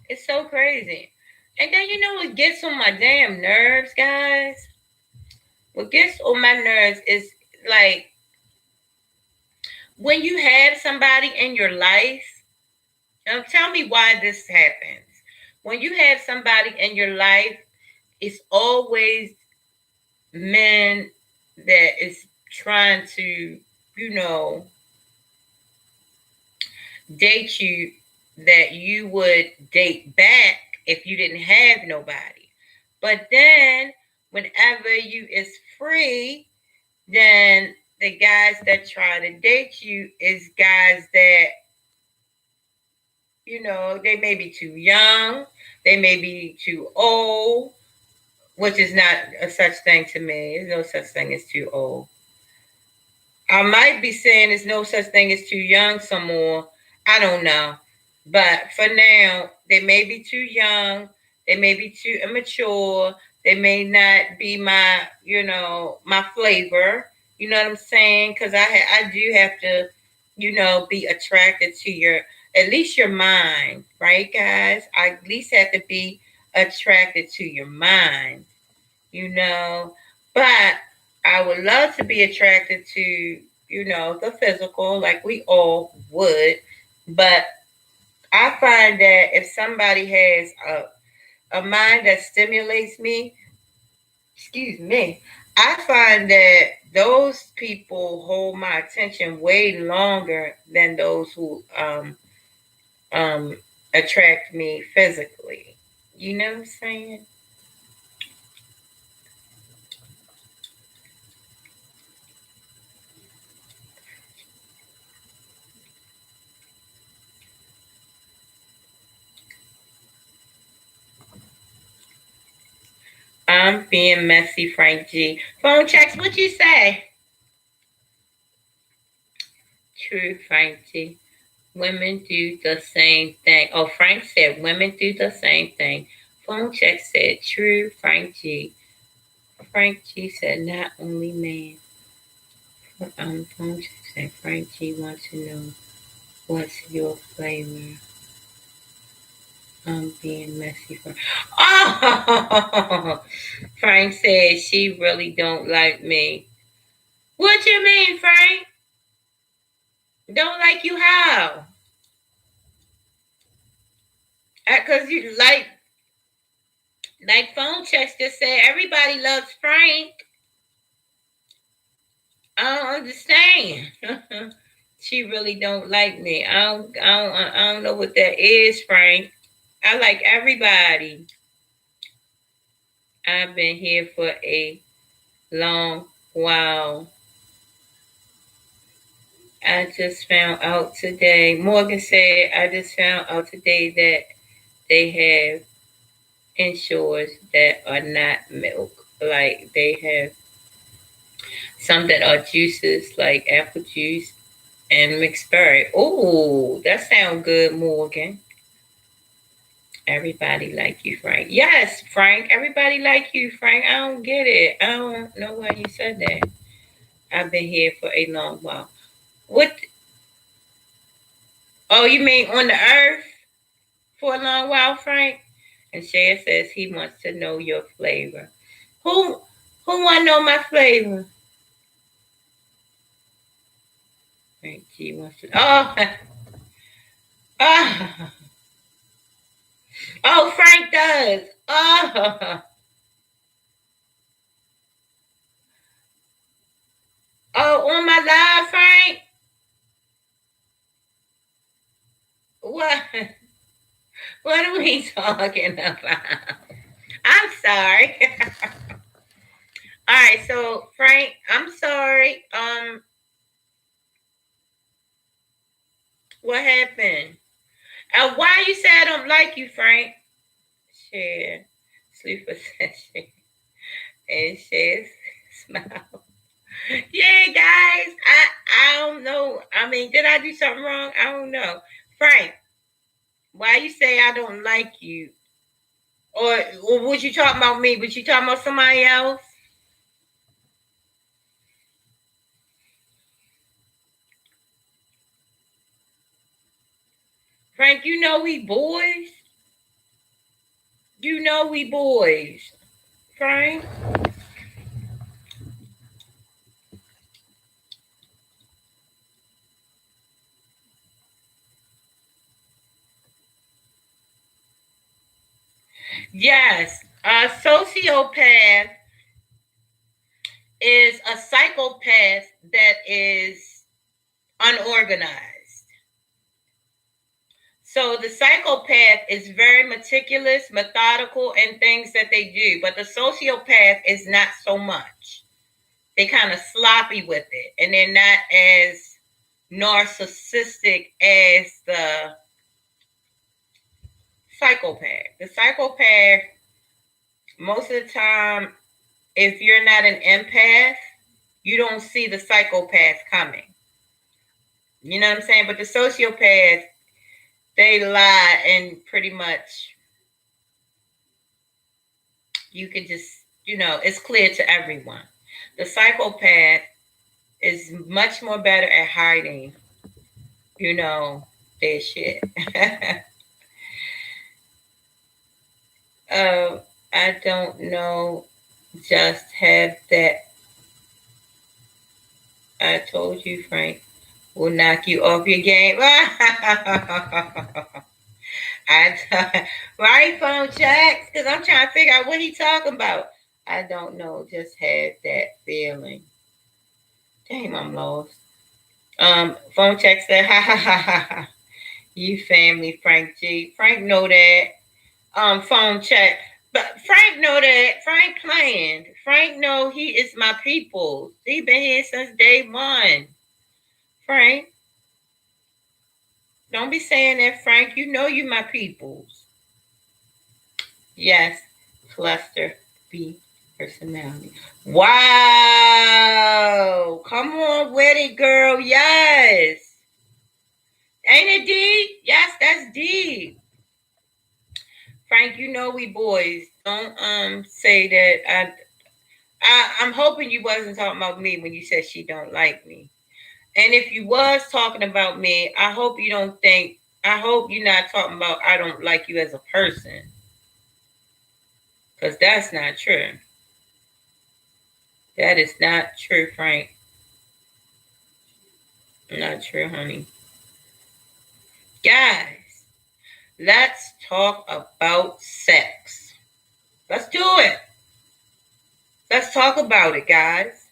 It's so crazy. And then you know what gets on my damn nerves, guys? What gets on my nerves is like when you have somebody in your life. Now tell me why this happens. When you have somebody in your life, it's always men that is trying to, you know, date you that you would date back if you didn't have nobody. But then whenever you is free, then the guys that try to date you is guys that, they may be too young, they may be too old, which is not a such thing to me. There's no such thing as too old. I might be saying there's no such thing as too young some more. I don't know. But for now, they may be too young. They may be too immature. They may not be my flavor. You know what I'm saying? Because I do have to, be attracted to at least your mind, right, guys? I at least have to be attracted to your mind, you know. But I would love to be attracted to, the physical, like we all would. But I find that if somebody has a mind that stimulates me, excuse me, I find that those people hold my attention way longer than those who um, attract me physically. You know what I'm saying? I'm being messy, Frank G. Phone checks, what you say? True, Frank G. Women do the same thing. Oh, Frank said women do the same thing. Phone check said true, Frank G. Frank G said not only man. Phone check said Frank G wants to know what's your flavor. I'm being messy. Oh, Frank said she really don't like me. What you mean, Frank? Don't like you how? Because you like phone checks just said everybody loves Frank. I don't understand. She really don't like me. I don't know what that is, Frank. I like everybody. I've been here for a long while. I just found out today. Morgan said, I just found out today that they have insures that are not milk. Like they have some that are juices, like apple juice and mixed berry. Oh, that sounds good, Morgan. Everybody like you, Frank. Yes, Frank. Everybody like you, Frank. I don't get it. I don't know why you said that. I've been here for a long while. What? Oh, you mean on the earth for a long while, Frank? And Cher says he wants to know your flavor. Who? Who want to know my flavor? Frank G wants to. Oh, oh, oh, Frank does. Oh, oh, on my live, Frank. What? What are we talking about? I'm sorry. All right, so Frank, I'm sorry. What happened? Why you say I don't like you, Frank? Share, sleeper session, and share, smile. Yeah, guys, I don't know. I mean, did I do something wrong? I don't know. Frank, why you say I don't like you? Or was you talking about me? Was you talking about somebody else? Frank, you know we boys. You know we boys. Frank. Yes, a sociopath is a psychopath that is unorganized. So the psychopath is very meticulous, methodical in things that they do, but the sociopath is not so much. They kind of sloppy with it, and they're not as narcissistic as the psychopath. The psychopath, most of the time, if you're not an empath, you don't see the psychopath coming. You know what I'm saying? But the sociopath, they lie and pretty much you can just, it's clear to everyone. The psychopath is much more better at hiding, their shit. uh, I don't know. Just have that. I told you, Frank will knock you off your game. Right, phone checks, because I'm trying to figure out what he talking about. I don't know. Just had that feeling. Damn, I'm lost. Phone check said, ha ha ha ha ha. You family, Frank G. Frank know that. Phone check. But Frank know that. Frank planned. Frank know he is my people. He been here since day one. Frank, don't be saying that, Frank. You know you my peoples. Yes, cluster B personality. Wow. Come on with it, girl. Yes. Ain't it deep? Yes, that's deep. Frank, you know we boys. Don't say that I'm hoping you wasn't talking about me when you said she don't like me. And if you was talking about me, I hope you don't think I hope you're not talking about I don't like you as a person. Because that's not true. That is not true, Frank. Not true, honey. Guys, let's talk about sex. Let's do it. Let's talk about it, guys.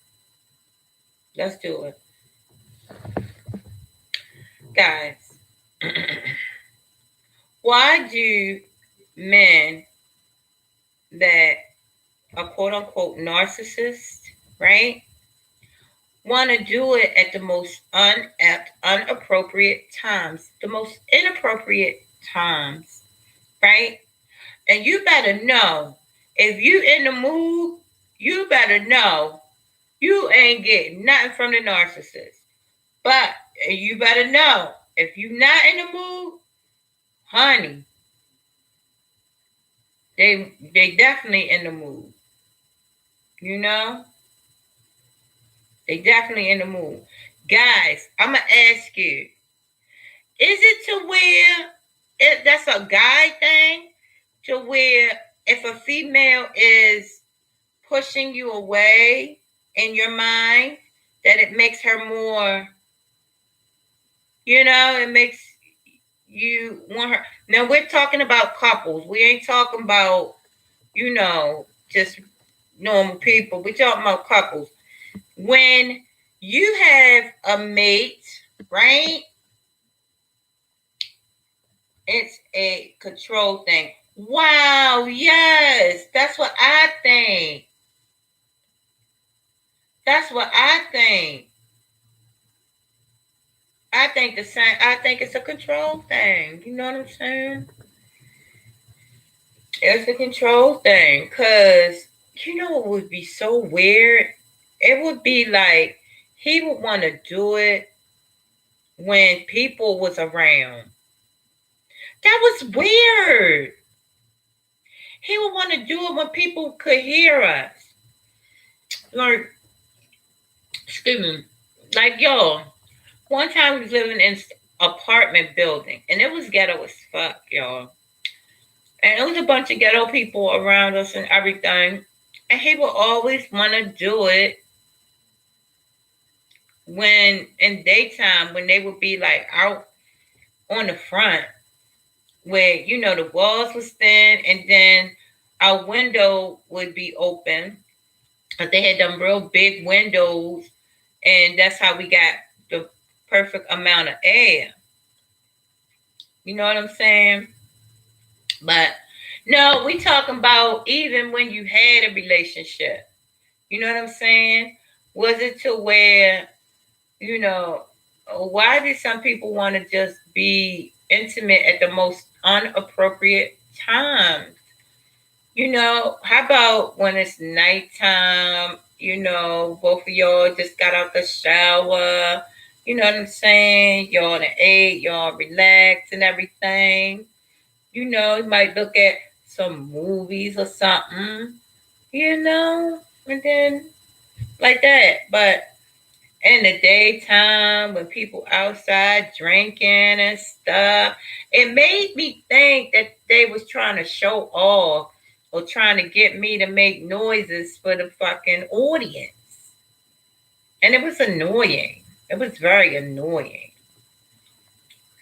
Let's do it. Guys, why do men that are quote unquote narcissists, right, want to do it at the most unappropriate times, the most inappropriate times, right? And you better know, if you in the mood, you better know you ain't getting nothing from the narcissist. But you better know, if you not in the mood, honey, they definitely in the mood. You know? They definitely in the mood. Guys, I'ma ask you, is it to where that's a guy thing? To where if a female is pushing you away in your mind, that it makes her more, it makes you want her. Now we're talking about couples. We ain't talking about, just normal people. We're talking about couples. When you have a mate, right? It's a control thing. Wow, yes. That's what I think. That's what I think. I think the same. I think it's a control thing. You know what I'm saying? It's a control thing. Cause you know what would be so weird? It would be like he would want to do it when people was around. That was weird. He would want to do it when people could hear us. Like, excuse me. Like, yo, one time we was living in apartment building, and it was ghetto as fuck, y'all. And it was a bunch of ghetto people around us and everything. And he would always want to do it when in daytime, when they would be like out on the front, where the walls was thin, and then our window would be open. But they had them real big windows, and that's how we got the perfect amount of air. You know what I'm saying? But no, we talking about even when you had a relationship. You know what I'm saying? Was it to where, you know, why did some people want to just be intimate at the most unappropriate times? How about when it's nighttime, both of y'all just got out the shower, you know what I'm saying? Y'all done ate, y'all relaxed and everything. You might look at some movies or something, and then like that. But in the daytime, when people outside drinking and stuff, it made me think that they was trying to show off or trying to get me to make noises for the fucking audience. And it was annoying. It was very annoying.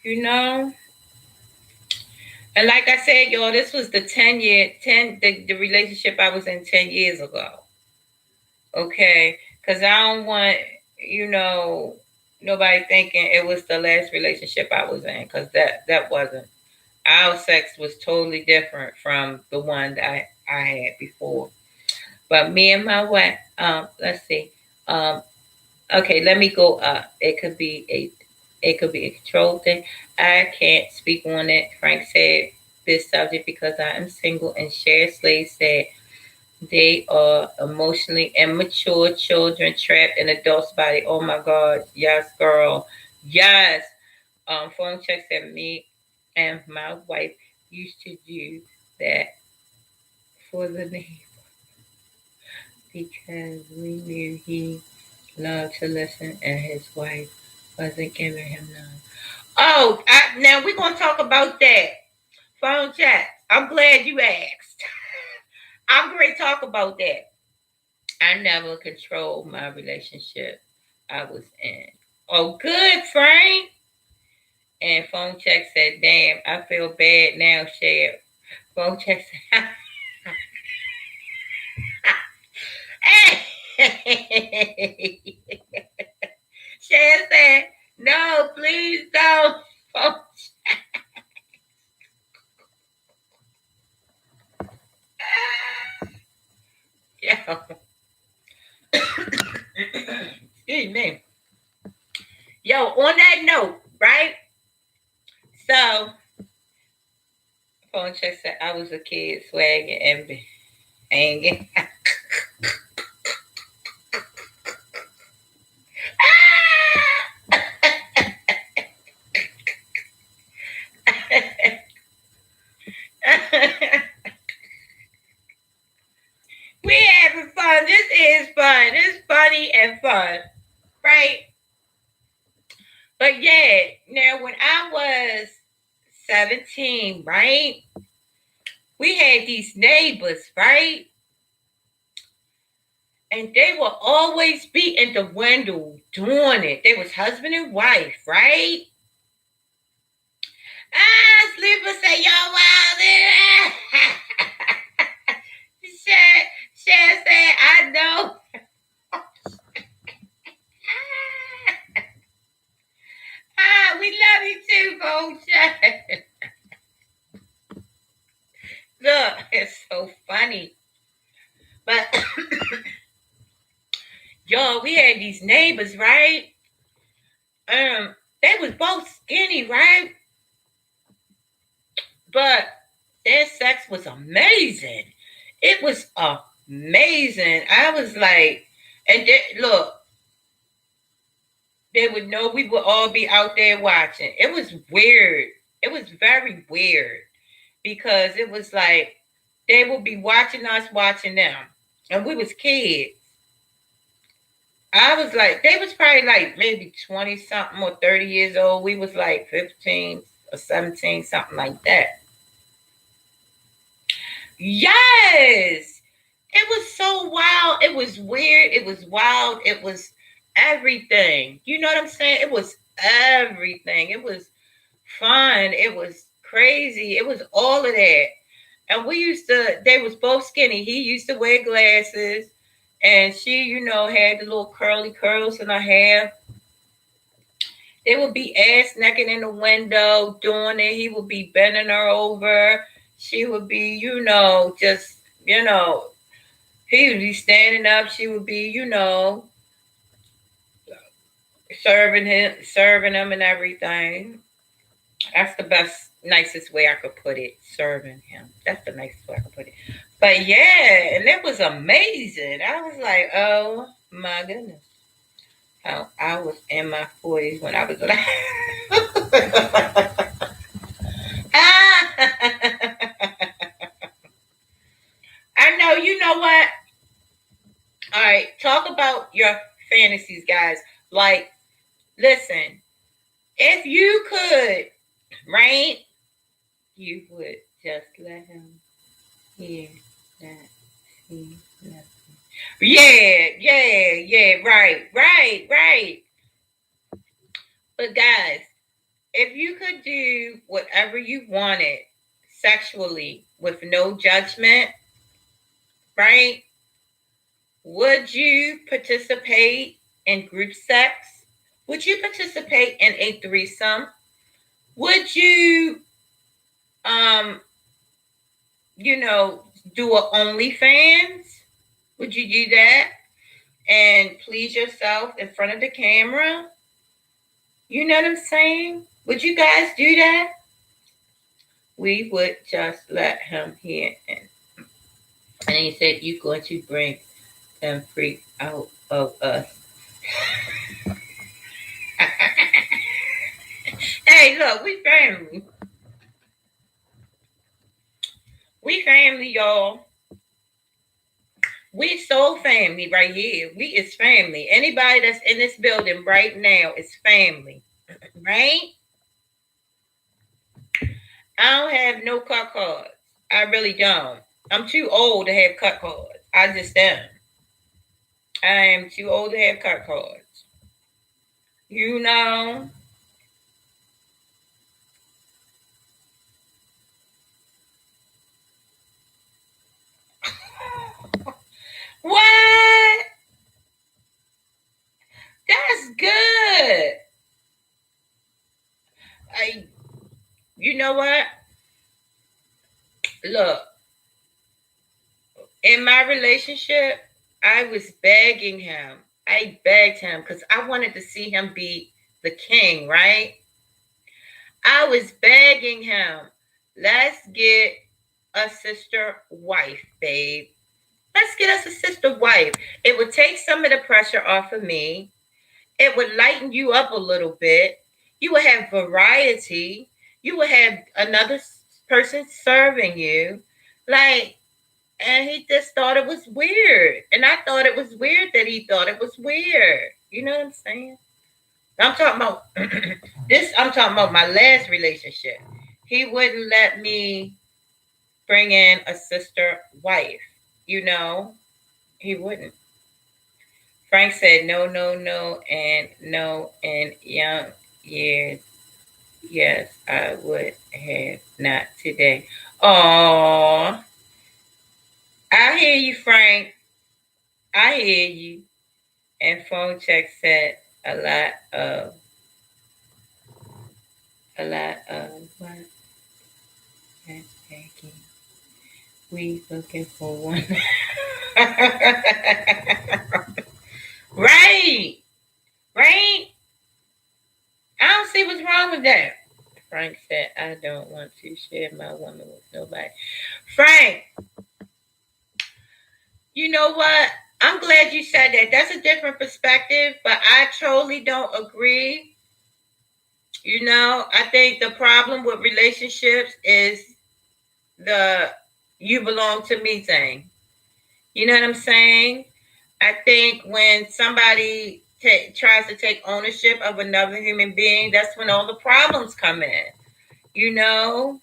You know? And like I said, y'all, this was the 10 the relationship I was in 10 years ago. Okay? Because I don't want, you know, nobody thinking it was the last relationship I was in, because that wasn't. Our sex was totally different from the one that I had before. But me and my wife, let's see, okay, let me go up. It could be a control thing. I can't speak on it. Frank said this subject because I am single, and Cher Slade said they are emotionally immature children trapped in adults' body. Oh my God, yes, girl, yes. Phone check said me and my wife used to do that for the neighbor because we knew he loved to listen and his wife wasn't giving him none. Oh, now we're gonna talk about that. Phone chat. I'm glad you asked. I'm going to talk about that. I never controlled my relationship I was in. Oh, good, Frank. And phone check said, damn, I feel bad now, Shab. Phone check said, hey. Shab said, no, please don't. Phone check. Yo. Excuse me. Yo, on that note, right? So, phone check said, I was a kid swagging and hanging. We having fun. This is fun. It's funny and fun, right? But yeah, now when I was 17, right? We had these neighbors, right? And they will always be in the window doing it. They was husband and wife, right? Sleeper say, yo, wild. Shad said, I know. We love you too, Bojack. Look, it's so funny. But y'all, we had these neighbors, right? They was both skinny, right? But their sex was amazing. It was amazing. I was like, and look, they would know we would all be out there watching. It was weird. It was very weird because it was like they would be watching us, watching them, and we was kids. I was like, they was probably like maybe 20 something or 30 years old. We was like 15 or 17, something like that. Yes. It was so wild. It was weird. It was wild. It was everything. You know what I'm saying? It was everything. It was fun. It was crazy. It was all of that. And we used to, they was both skinny. He used to wear glasses. And she, had the little curly curls in her hair. They would be ass naked in the window doing it. He would be bending her over. She would be, just, he would be standing up. She would be, serving him and everything. That's the best, nicest way I could put it. Serving him. That's the nicest way I could put it. But yeah, and it was amazing. I was like, oh my goodness. How I was in my 40s when I was like, I know, you know what? All right, talk about your fantasies, guys. Like, listen, if you could, right, you would just let him hear that he left me. Yeah, right. But guys, if you could do whatever you wanted sexually with no judgment, right? Would you participate in group sex? Would you participate in a threesome? Would you, um, do a OnlyFans? Would you do that and please yourself in front of the camera? You know what I'm saying? Would you guys do that? We would just let him hear it. And he said, you're going to bring them freak out of us. Hey, look, we family. We family, y'all. We soul family right here. We is family. Anybody that's in this building right now is family. Right? I don't have no cut cards. I really don't. I'm too old to have cut cards. I just am. I am too old to have cut cards. You know? What? That's good. I, you know what? Look, in my relationship, I was begging him. I begged him because I wanted to see him be the king, right? I was begging him, let's get a sister wife, babe. Let's get us a sister wife. It would take some of the pressure off of me. It would lighten you up a little bit. You would have variety. You would have another person serving you. Like, and he just thought it was weird. And I thought it was weird that he thought it was weird. You know what I'm saying? I'm talking about this. I'm talking about my last relationship. He wouldn't let me bring in a sister wife. You know, he wouldn't. Frank said no, no, no, and no in young years. Yes, I would have not today. Oh, I hear you, Frank. I hear you. And phone check said a lot of what? Begging. We looking for one. Right, right. I don't see what's wrong with that. Frank said, I don't want to share my woman with nobody. Frank, you know what? I'm glad you said that. That's a different perspective, but I totally don't agree. You know, I think the problem with relationships is the you belong to me thing. You know what I'm saying? I think when somebody tries to take ownership of another human being, that's when all the problems come in. You know,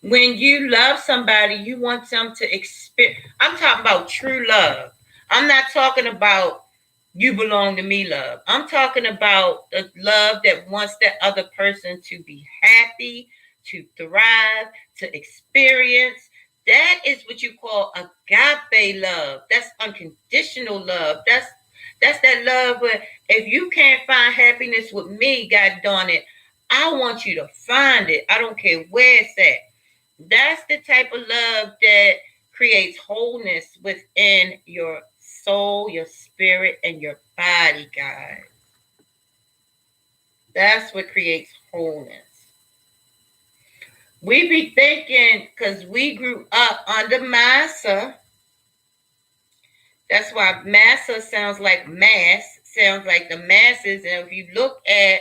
when you love somebody, you want them to experience. I'm talking about true love. I'm not talking about you belong to me love. I'm talking about the love that wants that other person to be happy, to thrive, to experience. That is what you call agape love. That's unconditional love. That's that love where if you can't find happiness with me, God darn it, I want you to find it. I don't care where it's at. That's the type of love that creates wholeness within your soul, your spirit, and your body, guys. That's what creates wholeness. We be thinking because we grew up under massa. That's why massa sounds like mass, sounds like the masses. And if you look at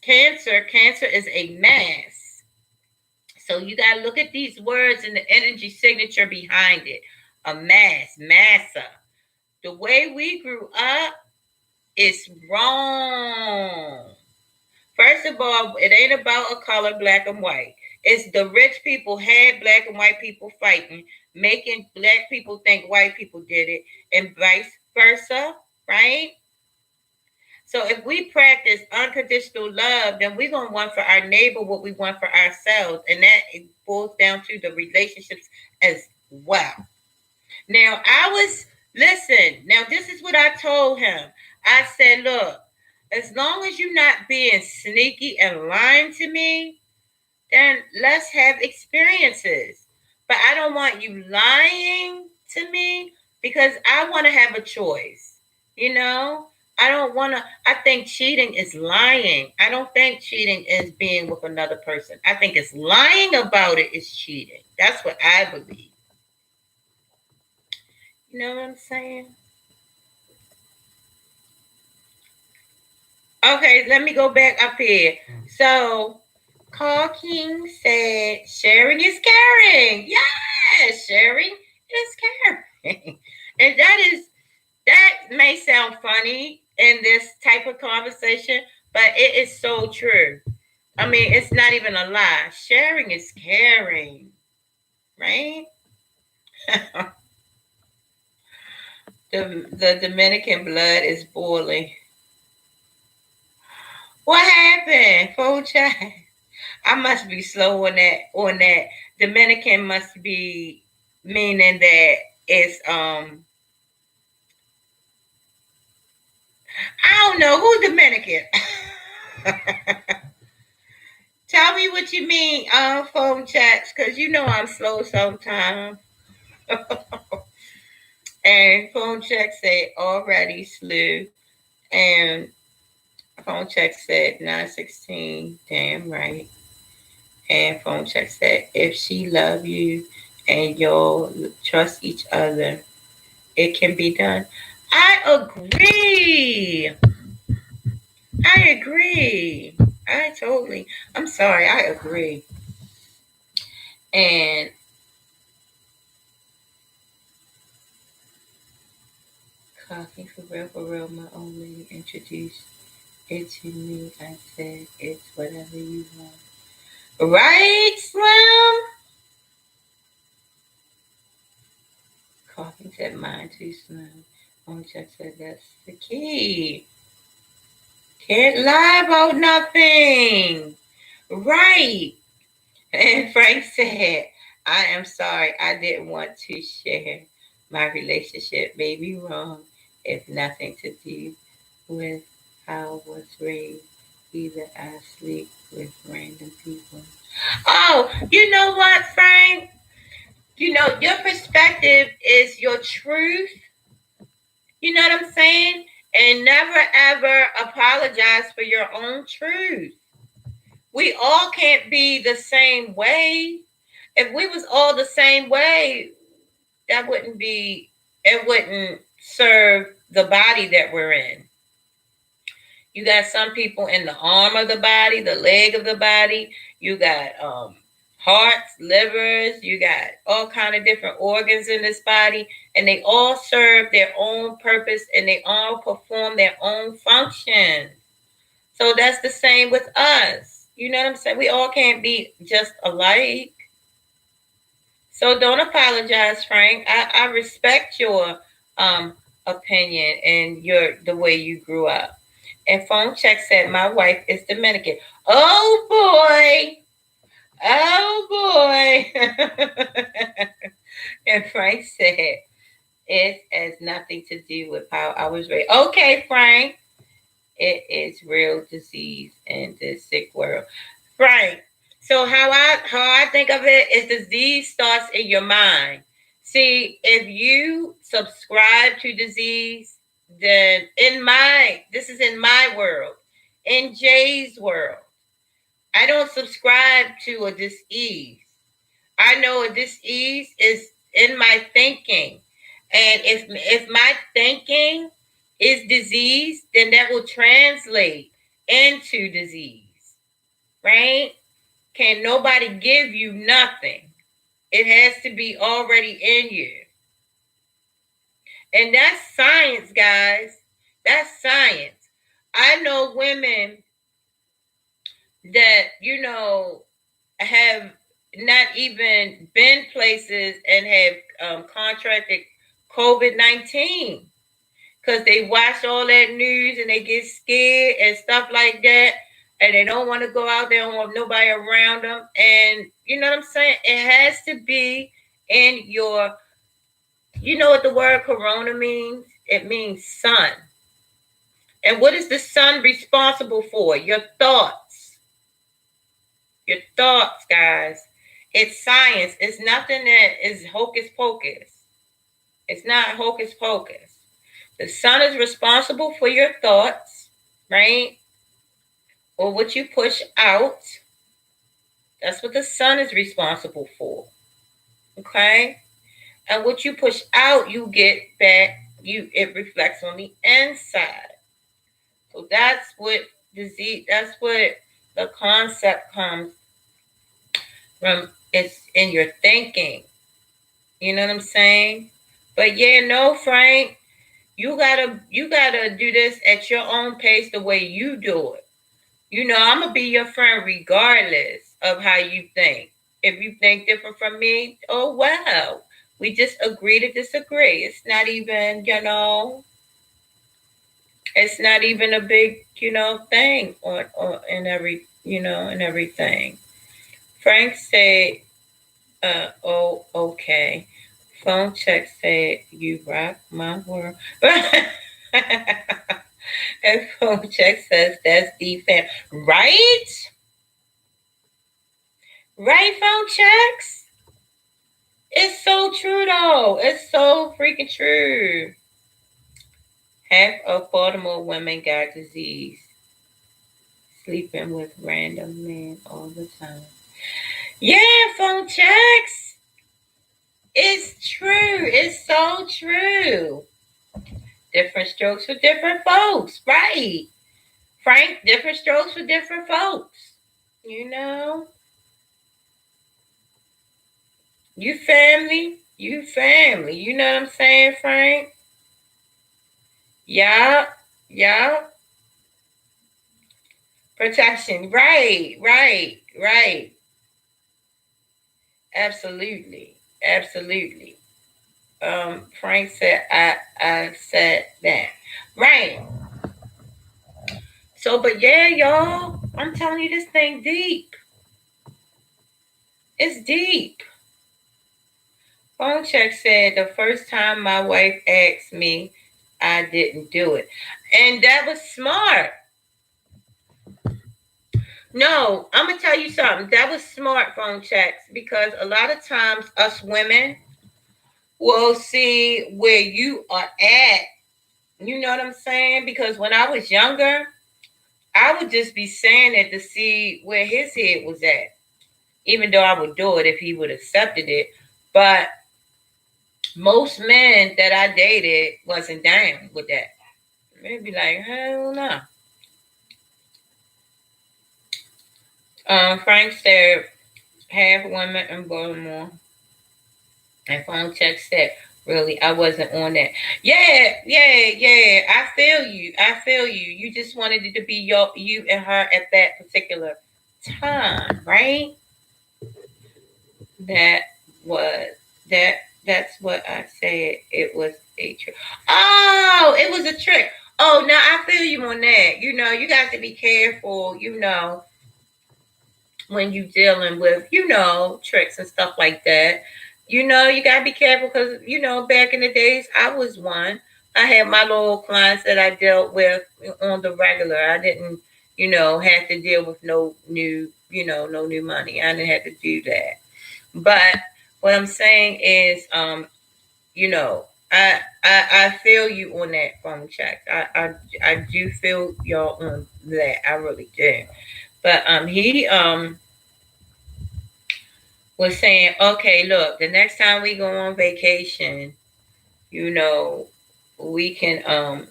cancer, cancer is a mass. So you got to look at these words and the energy signature behind it. A mass, massa. The way we grew up is wrong. First of all, it ain't about a color, black and white. It's the rich people had black and white people fighting, making black people think white people did it, and vice versa, right? So if we practice unconditional love, then we're gonna want for our neighbor what we want for ourselves, and that it boils down to the relationships as well. Now I was listen. Now this is what I told him. I said, look, as long as you're not being sneaky and lying to me, then let's have experiences. But I don't want you lying to me because I want to have a choice. You know, I don't want to. I think cheating is lying. I don't think cheating is being with another person. I think it's lying about it is cheating. That's what I believe. You know what I'm saying? Okay, let me go back up here. So, Carl King said, sharing is caring. Yes, sharing is caring. And that may sound funny in this type of conversation, but it is so true. I mean, it's not even a lie. Sharing is caring, right? The Dominican blood is boiling. What happened? Phone chat. I must be slow on that. On that, Dominican must be meaning that it's I don't know who's Dominican. Tell me what you mean, phone chats, cause you know I'm slow sometimes. And phone check said already slew, and phone check said 916. Damn right. And phone check said if she love you and y'all trust each other, it can be done. I agree. I agree. I totally. I'm sorry. I agree. And coffee for real. My old lady introduced it to me. I said it's whatever you want. Right, Slim? Coffee said mine too, Slim. Only Chuck said that's the key. Can't lie about nothing. Right. And Frank said, I am sorry. I didn't want to share my relationship. Made me wrong. If nothing to do with how I was raised. Either I sleep with random people. Oh, you know what, Frank? You know, your perspective is your truth. You know what I'm saying? And never ever apologize for your own truth. We all can't be the same way. If we was all the same way, that wouldn't be, it wouldn't serve the body that we're in. You got some people in the arm of the body, the leg of the body. You got hearts, livers. You got all kind of different organs in this body, and they all serve their own purpose, and they all perform their own function. So that's the same with us. You know what I'm saying? We all can't be just alike. So don't apologize, Frank. I respect your opinion and your the way you grew up. And phone check said my wife is Dominican. Oh boy. Oh boy. And Frank said it has nothing to do with how I was raised. Okay, Frank. It is real disease in the sick world. Right. So how I think of it is disease starts in your mind. See, if you subscribe to disease, then this is in my world, in Jay's world. I don't subscribe to a disease. I know a disease is in my thinking. And if my thinking is disease, then that will translate into disease. Right? Can nobody give you nothing? It has to be already in you. And that's science, guys. That's science. I know women that, have not even been places and have contracted COVID-19 because they watch all that news and they get scared and stuff like that. And they don't want to go out there, don't want nobody around them. And you know what I'm saying? It has to be in your, you know what the word corona means? It means sun. And what is the sun responsible for? Your thoughts. Your thoughts, guys. It's science. It's nothing that is hocus pocus. It's not hocus pocus. The sun is responsible for your thoughts, right? Or what you push out. That's what the sun is responsible for. Okay? And what you push out, you get back. It reflects on the inside. So that's what disease. That's what the concept comes from. It's in your thinking. You know what I'm saying? But yeah, no, Frank, you gotta do this at your own pace, the way you do it. I'm gonna be your friend regardless of how you think. If you think different from me, oh well. We just agree to disagree. It's not even, It's not even a big, thing or in every, and everything. Frank said, oh, okay. Phone check said, you rock my world. And phone check says, that's defense. Right? Right, phone checks? It's so true, though. It's so freaking true. Half of Baltimore women got disease, sleeping with random men all the time. Yeah, phone checks. It's true. It's so true. Different strokes for different folks, right? Frank, different strokes for different folks. You know, you family, you family. You know what I'm saying, Frank? Yeah, yeah. Protection, right, right, right. Absolutely, absolutely. Frank said, I said that. Right. So, but yeah, y'all, I'm telling you, this thing deep. It's deep. Phone check said the first time my wife asked me, I didn't do it. And that was smart. No, I'm going to tell you something. That was smart, phone checks, because a lot of times us women will see where you are at. You know what I'm saying? Because when I was younger, I would just be saying it to see where his head was at. Even though I would do it if he would have accepted it. But most men that I dated wasn't down with that. They'd be like, hell no. Frank said half women in Baltimore. And phone check said, really, I wasn't on that. Yeah, yeah, yeah. I feel you. I feel you. You just wanted it to be you and her at that particular time, right? That was that. That's what I said. It was a trick. Oh, it was a trick. Oh, now I feel you on that. You got to be careful. When you dealing with tricks and stuff like that. You gotta be careful because back in the days I was one. I had my little clients that I dealt with on the regular. I didn't have to deal with no new money. I didn't have to do that. But what I'm saying is you know I feel you on that phone check. I do feel y'all on that. I really do. But he was saying, okay, look, the next time we go on vacation, you know, we can,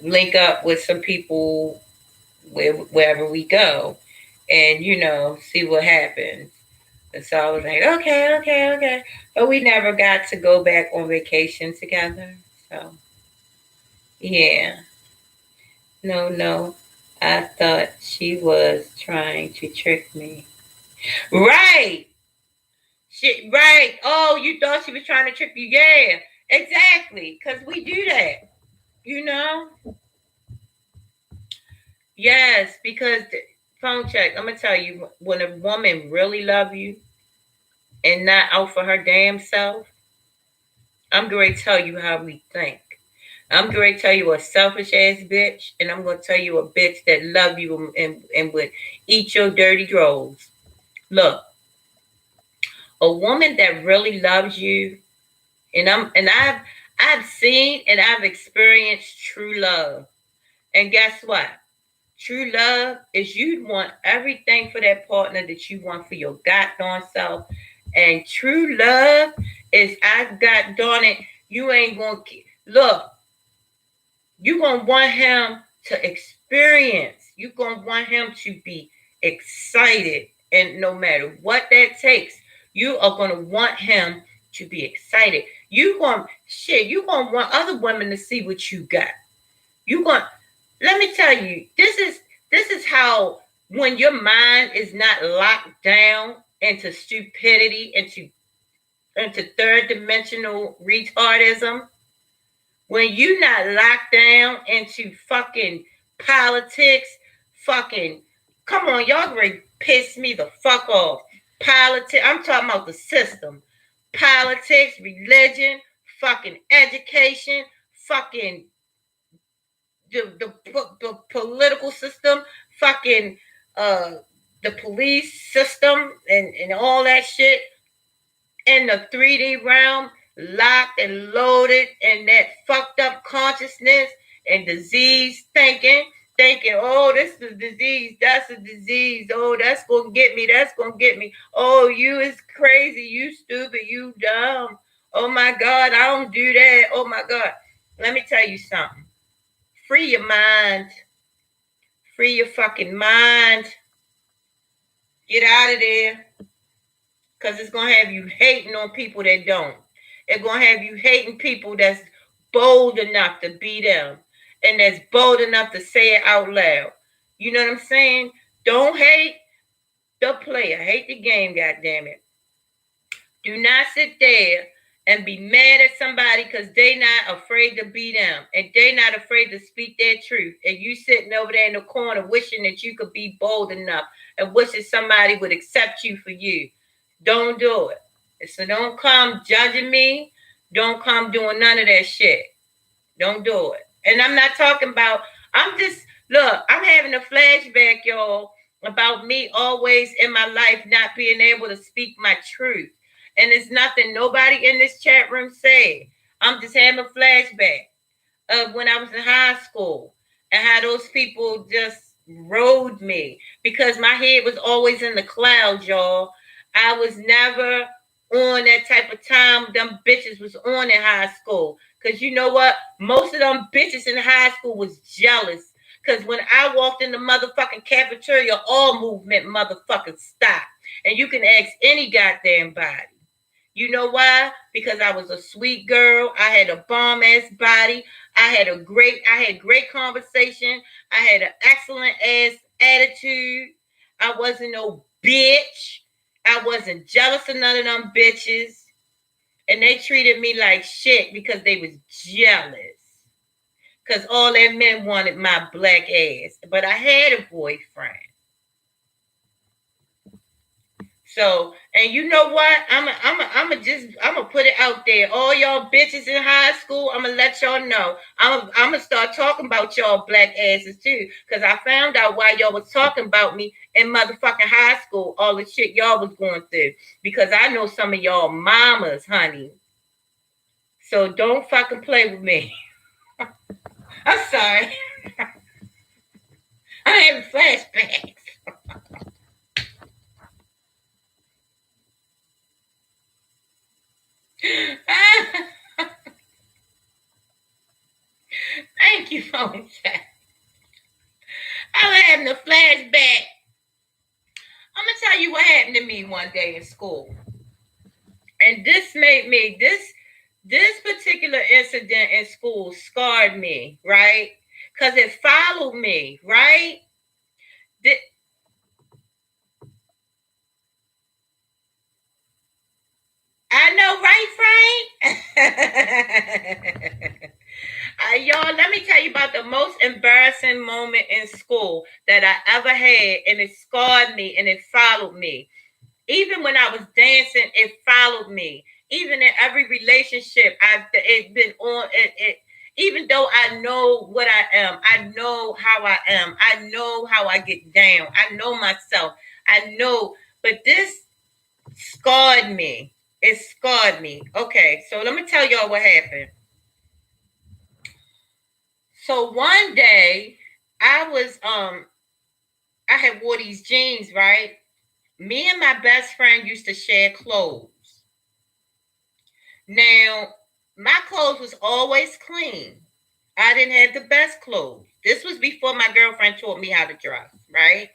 link up with some people wherever we go, and see what happens. And so I was like, okay, okay, okay, but we never got to go back on vacation together. So yeah, no, no, I thought she was trying to trick me. Right. Shit, right. Oh, you thought she was trying to trip you. Yeah, exactly. Because we do that, you know? Yes, because phone check. I'm going to tell you, when a woman really love you and not out for her damn self, I'm going to tell you how we think. I'm going to tell you a selfish ass bitch, and I'm going to tell you a bitch that love you and would eat your dirty drawers. Look, a woman that really loves you, I've seen and I've experienced true love. And guess what? True love is you want everything for that partner that you want for your goddamn self. And true love is I got darn it, you ain't gonna look, you gonna want him to experience. You gonna want him to be excited. And no matter what that takes, you are gonna want him to be excited. You gonna want other women to see what you got. You going Let me tell you, this is how, when your mind is not locked down into stupidity, into third dimensional retardism, When you not locked down into fucking politics, fucking, come on, y'all ready piss me the fuck off. Politics, I'm talking about the system. Politics, religion, fucking education, fucking the political system, fucking uh the police system and all that shit in the 3D realm, locked and loaded in that fucked up consciousness and disease thinking, oh, this is a disease, that's a disease, oh, that's gonna get me, that's gonna get me. Oh, you is crazy, you stupid, you dumb. Oh my God, I don't do that. Oh my God. Let me tell you something. Free your mind. Free your fucking mind. Get out of there. Because it's going to have you hating on people that don't. It's going to have you hating people that's bold enough to be them. And that's bold enough to say it out loud. You know what I'm saying? Don't hate the player. Hate the game, goddammit. Do not sit there and be mad at somebody because they not afraid to be them and they not afraid to speak their truth. And you sitting over there in the corner wishing that you could be bold enough and wishing somebody would accept you for you. Don't do it. So don't come judging me. Don't come doing none of that shit. Don't do it. And I'm not talking about, look, I'm having a flashback, y'all, about me always in my life not being able to speak my truth. And it's nothing nobody in this chat room said. I'm just having a flashback of when I was in high school and how those people just rode me because my head was always in the clouds, y'all. I was never on that type of time them bitches was on in high school. Because you know what? Most of them bitches in high school was jealous. Because when I walked in the motherfucking cafeteria, all movement motherfucking stopped. And you can ask any goddamn body. You know why? Because I was a sweet girl. I had a bomb ass body. I had great conversation. I had an excellent ass attitude. I wasn't no bitch. I wasn't jealous of none of them bitches. And they treated me like shit because they was jealous. Because all that men wanted my black ass. But I had a boyfriend. So, and you know what? I'm gonna put it out there. All y'all bitches in high school, I'm gonna let y'all know. I'm gonna start talking about y'all black asses too, because I found out why y'all was talking about me in motherfucking high school. All the shit y'all was going through, because I know some of y'all mamas, honey. So don't fucking play with me. I'm sorry. I'm having flashbacks. Thank you, phone chat. I was having a flashback. I'm gonna tell you what happened to me one day in school, and this made me this particular incident in school scarred me, right? Because it followed me, right? I know, right, Frank? Y'all, let me tell you about the most embarrassing moment in school that I ever had, and it scarred me and it followed me. Even when I was dancing, it followed me. Even in every relationship, it's been on it. Even though I know what I am, I know how I am, I know how I get down, I know myself, I know. But this scarred me. It scarred me. Okay, so let me tell y'all what happened. So one day, I had wore these jeans, right? Me and my best friend used to share clothes. Now, my clothes was always clean. I didn't have the best clothes. This was before my girlfriend taught me how to dress, right?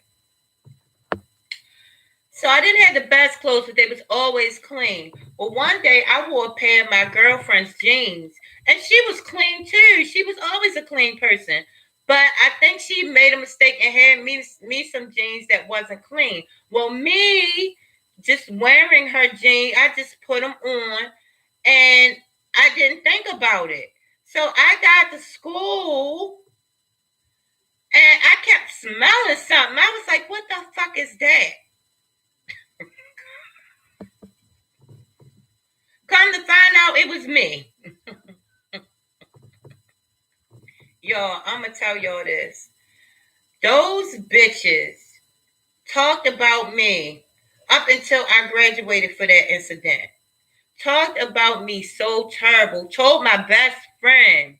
So I didn't have the best clothes, but they was always clean. Well, one day I wore a pair of my girlfriend's jeans, and she was clean too. She was always a clean person. But I think she made a mistake and had me some jeans that wasn't clean. Well, me just wearing her jeans, I just put them on, and I didn't think about it. So I got to school and I kept smelling something. I was like, what the fuck is that? Come to find out it was me. Y'all, I'm going to tell y'all this. Those bitches talked about me up until I graduated for that incident. Talked about me so terrible. Told my best friend,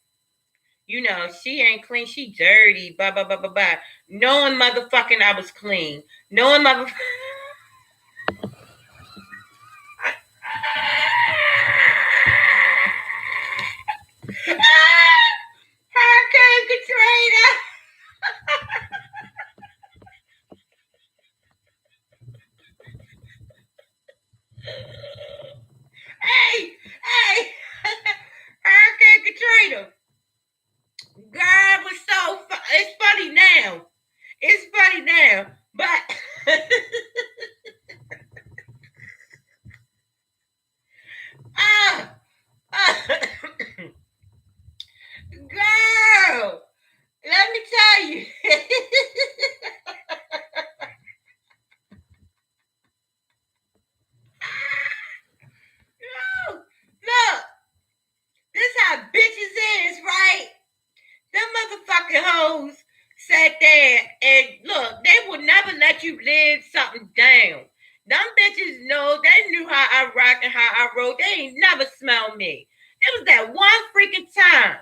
you know, she ain't clean, she dirty, blah, blah, blah, blah, blah. Knowing motherfucking I was clean. Knowing motherfucking. Hurricane Katrina. Hey, Hurricane Katrina. God was so it's funny now. It's funny now, but ah, girl, let me tell you. Look, this how bitches is, right? Them motherfucking hoes sat there and look, they would never let you live something down. Them bitches know, they knew how I rock and how I roll. They ain't never smelled me. It was that one freaking time.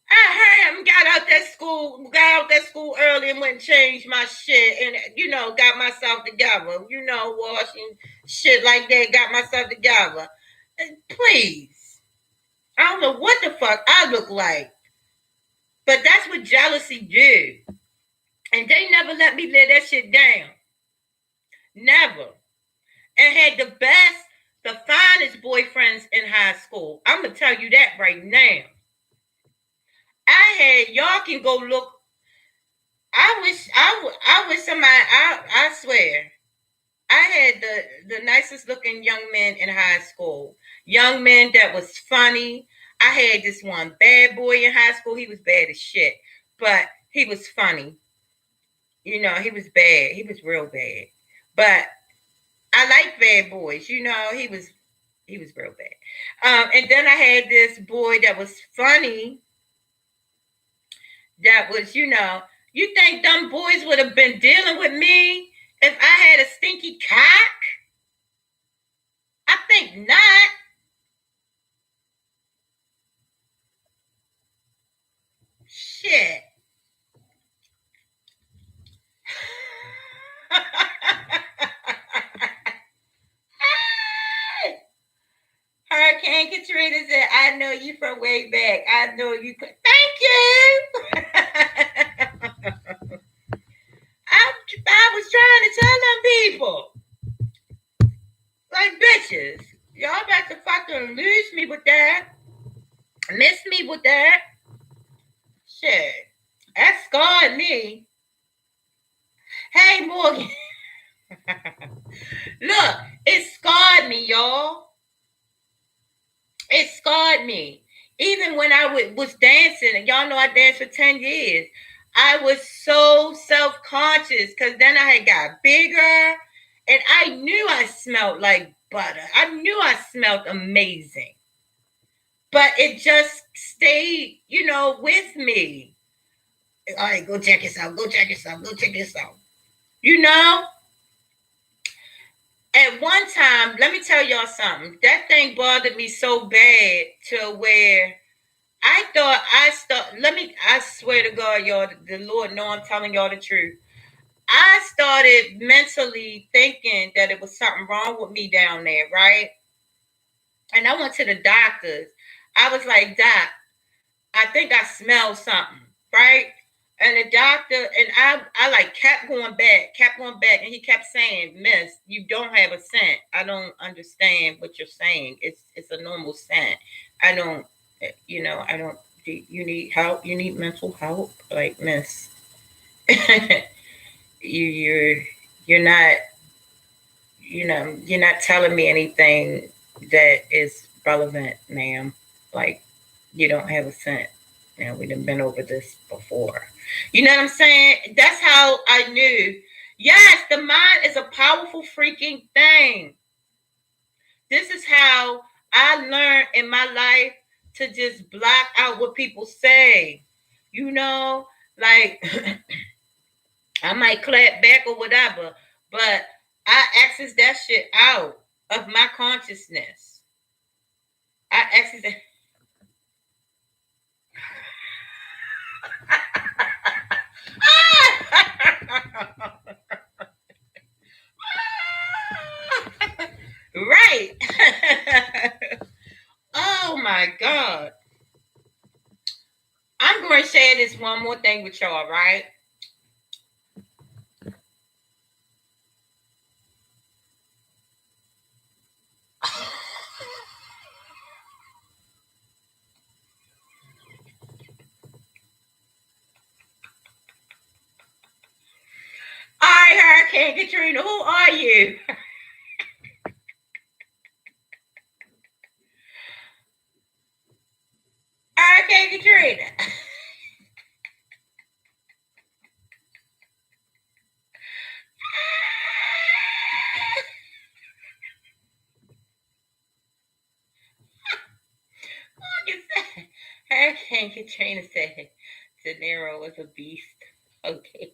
I got out that school early and went and changed my shit and, you know, got myself together. You know, washing shit like that, got myself together. And please. I don't know what the fuck I look like. But that's what jealousy do. And they never let me lay that shit down. Never. And had the finest boyfriends in high school. I'm going to tell you that right now. Y'all can go look. I wish somebody, I swear, I had the nicest looking young men in high school. Young men that was funny. I had this one bad boy in high school. He was bad as shit, but he was funny. You know, he was bad. He was real bad. But I like bad boys. You know, he was real bad. And then I had this boy that was funny. That was, you know, you think them boys would have been dealing with me if I had a stinky cock? I think not. Shit. Hurricane Katrina said, I know you from way back. I know you could. Thank you. I was trying to tell them people. Like, bitches. Y'all about to fucking lose me with that. Miss me with that. Shit. That scarred me. Hey, Morgan. Look, it scarred me, y'all. It scarred me. Even when I was dancing, and y'all know I danced for 10 years, I was so self-conscious because then I had got bigger and I knew I smelled like butter. I knew I smelled amazing. But it just stayed, you know, with me. All right, go check yourself, go check yourself, go check yourself. You know? At one time, let me tell y'all something. That thing bothered me so bad to where I thought I swear to God, y'all, the Lord know I'm telling y'all the truth. I started mentally thinking that it was something wrong with me down there, right? And I went to the doctors. I was like, Doc, I think I smelled something, right? And the doctor and I like kept going back, and he kept saying, Miss, you don't have a scent. I don't understand what you're saying. It's a normal scent. I don't, you know, I don't. You need help. You need mental help, like Miss. You're you're not, you know, you're not telling me anything that is relevant, ma'am. like you don't have a cent. Now we done been over this before. You know what I'm saying? That's how I knew. Yes, the mind is a powerful freaking thing. This is how I learned in my life to just block out what people say. You know, like I might clap back or whatever, but I access that shit out of my consciousness. I access that. Right. Oh my God. I'm going to share this one more thing with y'all, right? All right, Hurricane Katrina, who are you? Hurricane Katrina. Hurricane Katrina said De Niro was a beast. Okay.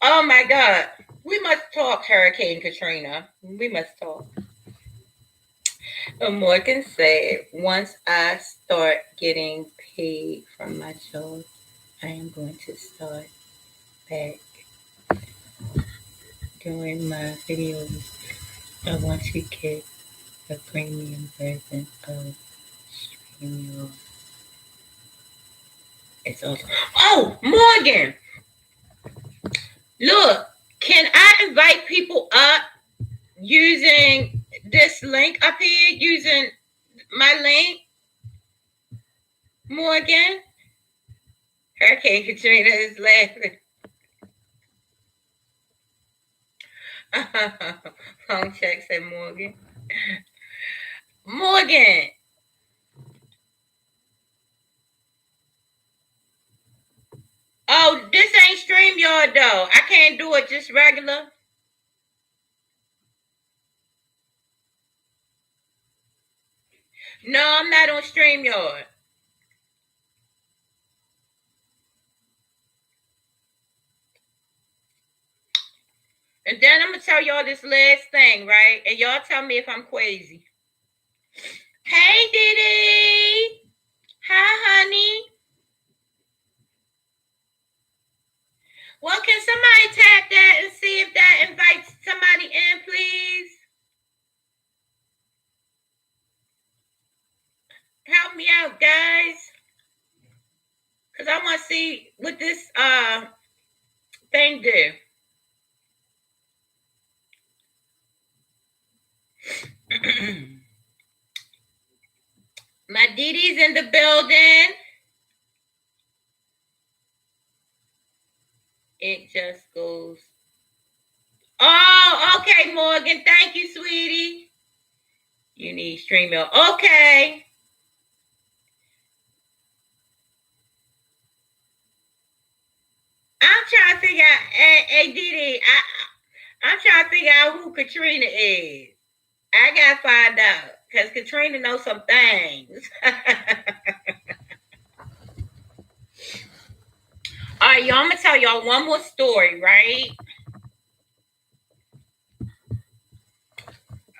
Oh my God. We must talk, Hurricane Katrina. We must talk. Morgan said, once I start getting paid from my job, I am going to start back doing my videos. I want to get the premium version of StreamYard. It's awesome. Oh, Morgan! Look, can I invite people up using this link up here? Using my link? Morgan? Hurricane Katrina is laughing. Phone check said Morgan. Morgan! Oh, this ain't StreamYard though. I can't do it just regular. No, I'm not on StreamYard. And then I'm gonna tell y'all this last thing, right? And y'all tell me if I'm crazy. Hey, Didi. Hi, honey. Well, can somebody tap that and see if that invites somebody in, please? Help me out, guys. Because I want to see what this thing do. My Didi's in the building. It just goes. Oh, okay, Morgan. Thank you, sweetie. You need StreamYard. Okay. I'm trying to figure out, hey Didi, I'm trying to figure out who Katrina is. I gotta find out because Katrina knows some things. All right, y'all. I'm gonna tell y'all one more story, right?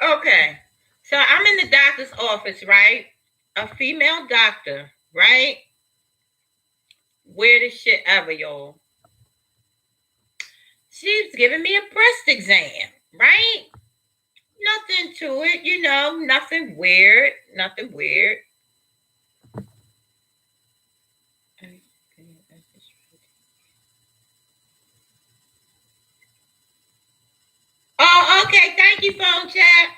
Okay. So I'm in the doctor's office, right? A female doctor, right? Weirdest shit ever, y'all. She's giving me a breast exam, right? Nothing to it, you know, nothing weird, nothing weird. Oh, okay. Thank you, phone chat.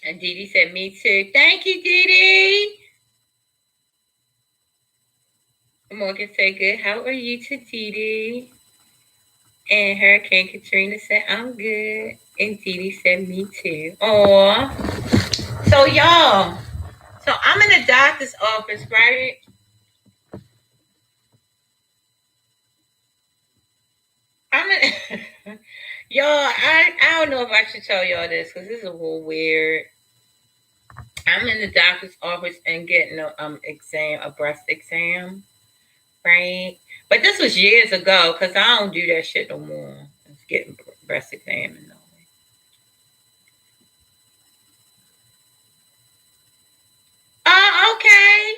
And Didi said, me too. Thank you, Didi. Morgan said, good. How are you to Didi? And Hurricane Katrina said, I'm good. And Dee Dee said, me too. Aw. So, y'all, so I'm in the doctor's office, right? I'm in, y'all, I don't know if I should tell y'all this because this is a little weird. I'm in the doctor's office and getting a breast exam, right? But this was years ago because I don't do that shit no more. It's getting breast exam and all. Oh, okay.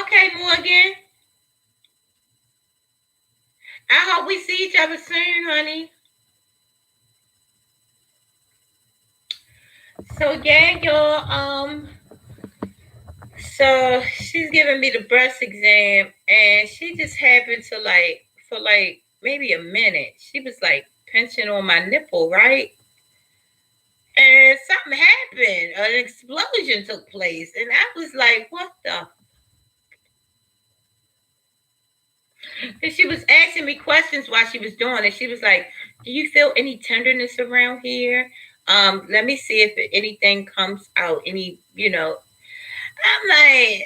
Okay, Morgan. I hope we see each other soon, honey. So yeah, y'all. So she's giving me the breast exam, and she just happened to for maybe a minute. She was like pinching on my nipple, right? And something happened. An explosion took place, and I was like, "What the?" And she was asking me questions while she was doing it. She was like, "Do you feel any tenderness around here? Let me see if anything comes out. Any. I'm like,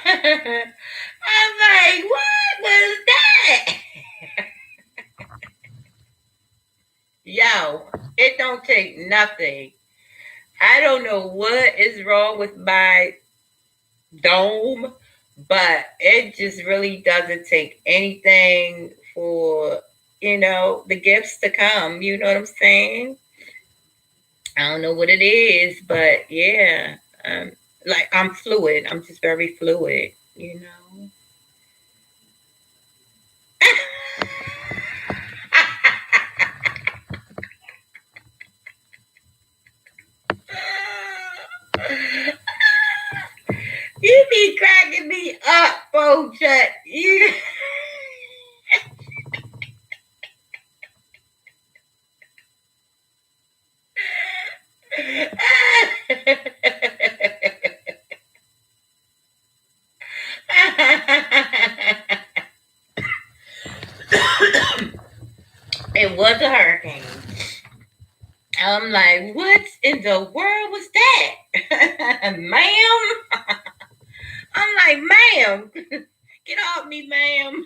I'm like, what was that? Yo, it don't take nothing. I don't know what is wrong with my dome, but it just really doesn't take anything for the gifts to come. You know what I'm saying? I don't know what it is, but yeah, like I'm fluid. I'm just very fluid. You be cracking me up, Bojack. You. It was a hurricane. I'm like, what in the world was that? Ma'am? I'm like, ma'am, get off me, ma'am.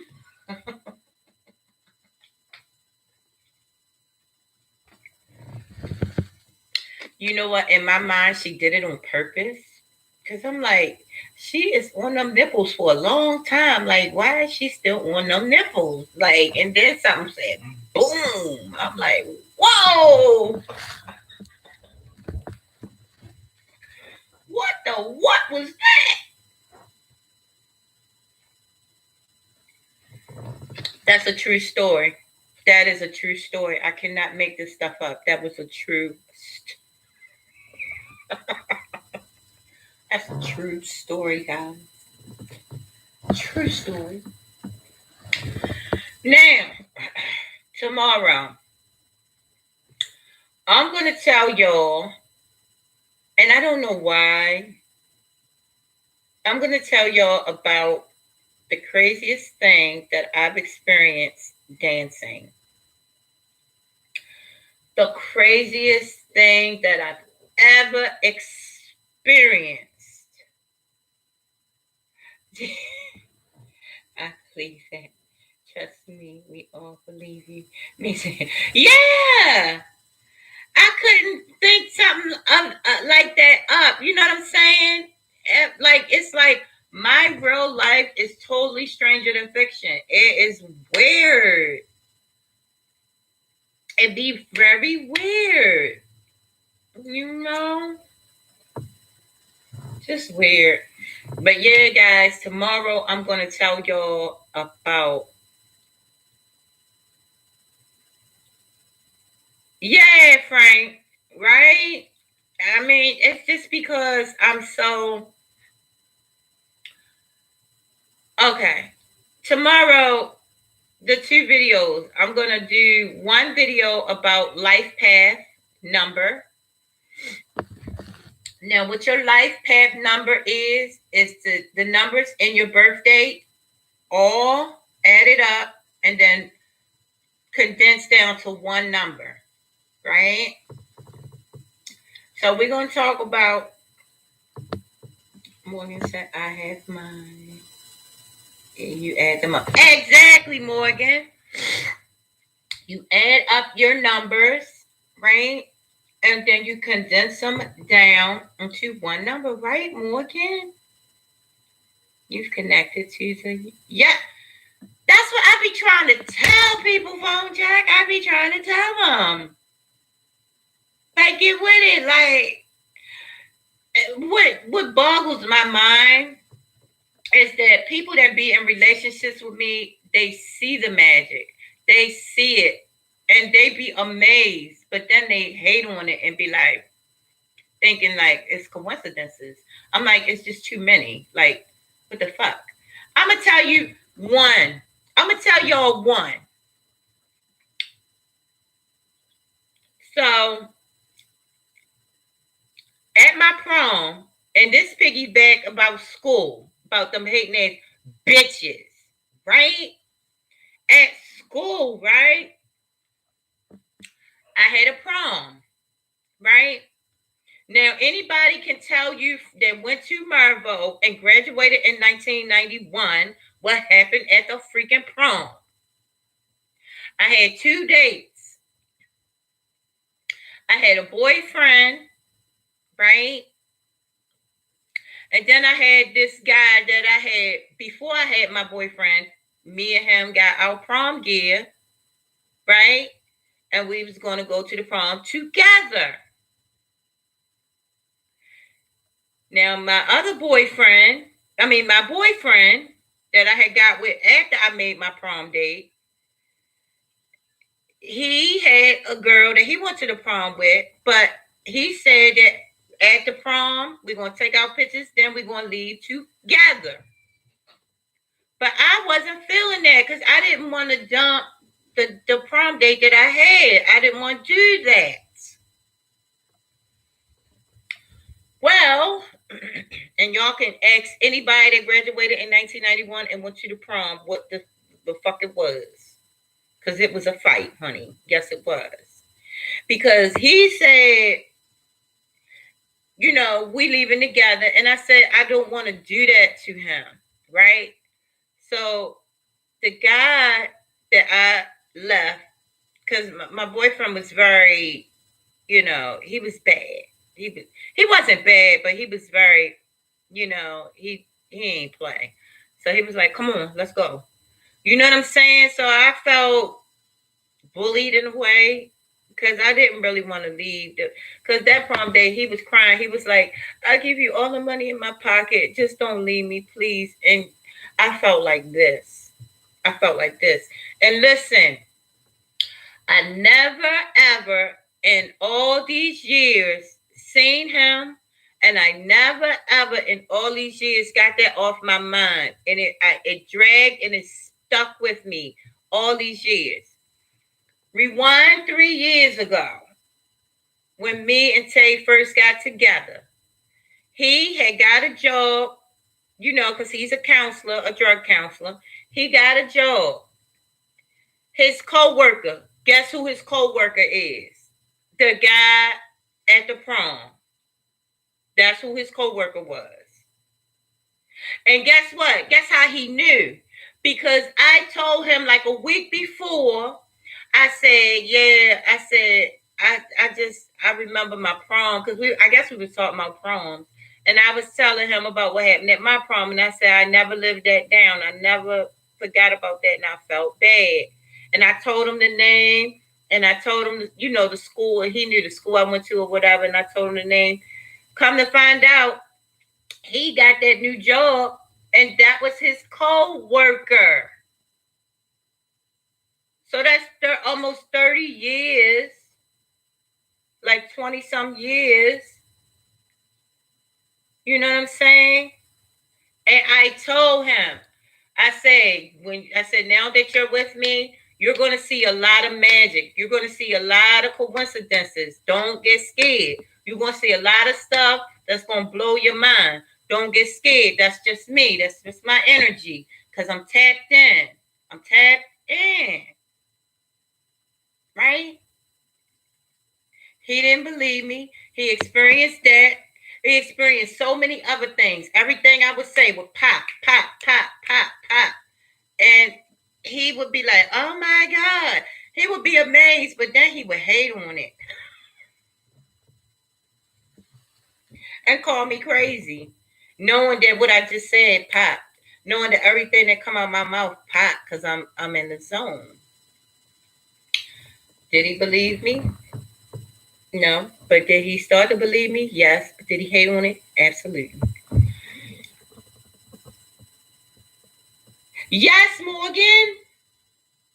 You know what? In my mind, she did it on purpose. Because I'm like, she is on them nipples for a long time. Like, why is she still on them nipples? Like, and then something said, boom. I'm like, whoa, what was that? That's a true story. That is a true story. I cannot make this stuff up. That was a true, that's a true story, guys. True story. Now, tomorrow, I'm going to tell y'all, and I don't know why, I'm going to tell y'all about the craziest thing that I've experienced dancing. The craziest thing that I've ever experienced. I believe that. Trust me, we all believe you. Me saying, yeah, I couldn't think something like that up. You know what I'm saying? Like it's like my real life is totally stranger than fiction. It is weird. It'd be very weird. You know, just weird. But yeah, guys, tomorrow I'm gonna tell y'all about. Yeah, Frank. Right? I mean, it's just because I'm so okay. Tomorrow the two videos. I'm going to do one video about life path number. Now, what your life path number is the numbers in your birth date all added up and then condensed down to one number, right? So we're going to talk about, Morgan said, I have mine. And you add them up. Exactly, Morgan. You add up your numbers, right? And then you condense them down into one number, right, Morgan? You've connected to the, yeah. That's what I be trying to tell people, Phone Jack. I be trying to tell them. Like, get with it. Like, what boggles my mind is that people that be in relationships with me, they see the magic. They see it. And they be amazed. But then they hate on it and be like, thinking like it's coincidences. I'm like, it's just too many. Like, what the fuck? I'm going to tell you one. I'm going to tell y'all one. So, at my prom, and this piggyback about school, about them hating ass bitches, right? At school, right? I had a prom, right? Now, anybody can tell you that went to Marvo and graduated in 1991 what happened at the freaking prom. I had 2 dates. I had a boyfriend, right? And then I had this guy that I had before I had my boyfriend. Me and him got our prom gear, right? And we was going to go to the prom together. Now, my boyfriend that I had got with after I made my prom date, he had a girl that he went to the prom with, but he said that at the prom, we're going to take our pictures, then we're going to leave together. But I wasn't feeling that because I didn't want to dump the prom date that I had. I didn't want to do that. Well, and y'all can ask anybody that graduated in 1991 and went to the prom what the fuck it was. Because it was a fight, honey. Yes, it was. Because he said, you know, we leaving together. And I said, I don't want to do that to him. Right? So the guy that I left, because my boyfriend was very, you know, he was bad. He wasn't bad, but he was very, you know, he ain't play. So he was like, come on, let's go. You know what I'm saying? So I felt bullied in a way because I didn't really want to leave. Because that prom day, he was crying. He was like, I'll give you all the money in my pocket. Just don't leave me, please. And I felt like this. And listen, I never, ever in all these years seen him. And I never, ever in all these years got that off my mind. And it dragged and it stuck with me all these years. Rewind 3 years ago when me and Tay first got together. He had got a job, you know, because he's a counselor, a drug counselor. He got a job. His co-worker, guess who his co-worker is? The guy at the prom. That's who his co-worker was. And guess what? Guess how he knew? Because I told him like a week before, I said, I remember my prom because I guess we were talking about proms. And I was telling him about what happened at my prom. And I said, I never lived that down. I never forgot about that. And I felt bad. And I told him the name. And I told him, you know, the school. And he knew the school I went to or whatever. And I told him the name. Come to find out, he got that new job. And that was his co-worker. So that's almost 30 years. Like 20 some years. You know what I'm saying? And I told him, I said, now that you're with me, you're going to see a lot of magic. You're going to see a lot of coincidences. Don't get scared. You're going to see a lot of stuff that's going to blow your mind. Don't get scared. That's just me. That's just my energy because I'm tapped in. I'm tapped in. Right? He didn't believe me. He experienced that. He experienced so many other things. Everything I would say would pop, pop, pop, pop, pop. And he would be like, oh my God. He would be amazed, but then he would hate on it and call me crazy. Knowing that what I just said popped. Knowing that everything that come out my mouth popped because I'm in the zone. Did he believe me? No. But did he start to believe me? Yes. But did he hate on it? Absolutely. Yes, Morgan.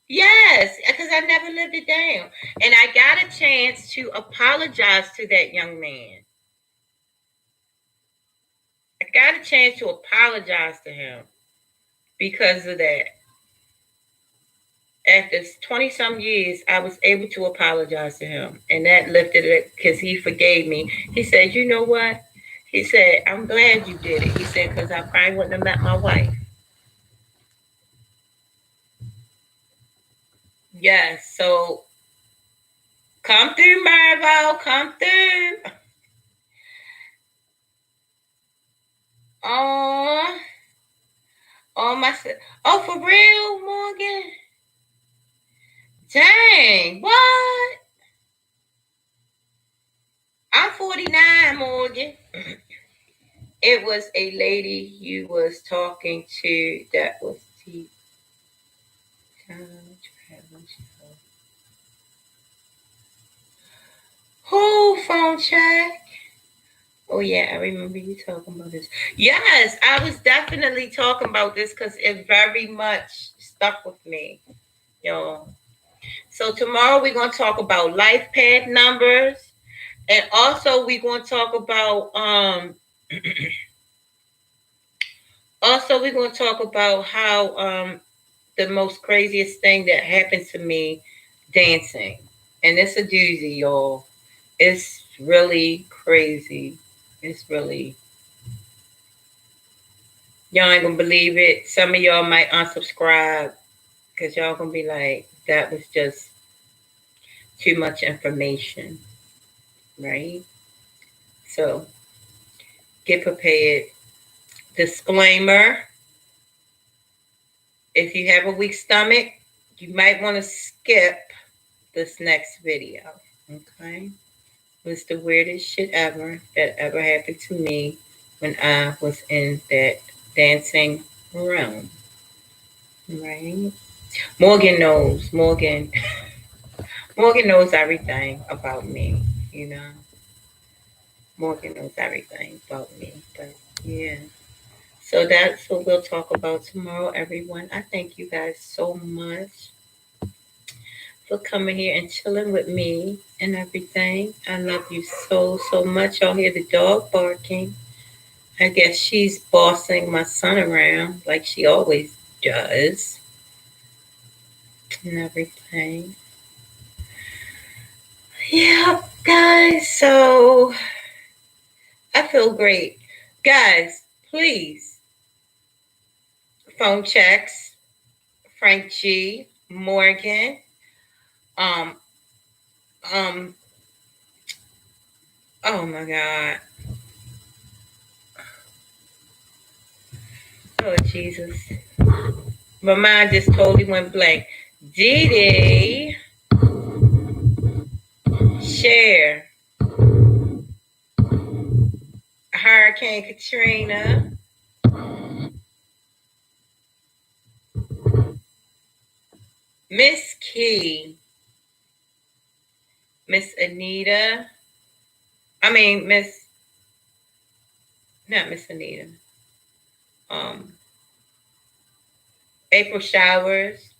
Yes, because I never lived it down. And I got a chance to apologize to that young man. I got a chance to apologize to him because of that. After 20 some years, I was able to apologize to him. And that lifted it because he forgave me. He said, you know what? He said, I'm glad you did it. He said, because I probably wouldn't have met my wife. Yes, so come through, Marvel. Come through. Oh, oh my. Oh, for real, Morgan? Dang, what? I'm 49, Morgan. It was a lady you was talking to that was the who phone check? Oh yeah, I remember you talking about this. Yes, I was definitely talking about this because it very much stuck with me. You know. So tomorrow we're gonna talk about life path numbers, and also we're gonna talk about also we're gonna talk about how the most craziest thing that happened to me dancing. And it's a doozy, y'all. It's really crazy. It's really, y'all ain't gonna believe it. Some of y'all might unsubscribe because y'all gonna be like, that was just too much information, right? So get prepared. Disclaimer, if you have a weak stomach, you might want to skip this next video. Okay? It was the weirdest shit ever that ever happened to me when I was in that dancing realm. Right? Morgan knows. Morgan knows everything about me, you know. Morgan knows everything about me. But yeah. So that's what we'll talk about tomorrow, everyone. I thank you guys so much for coming here and chilling with me and everything. I love you so, so much. Y'all hear the dog barking. I guess she's bossing my son around like she always does and everything. Yeah, guys. So I feel great. Guys, please, phone checks. Frank G. Morgan. Um, um, oh my God. Oh, Jesus. My mind just totally went blank. Dee Dee. Share. Hurricane Katrina. Miss Key. Miss Anita. I mean, not Miss Anita. Um, April Showers.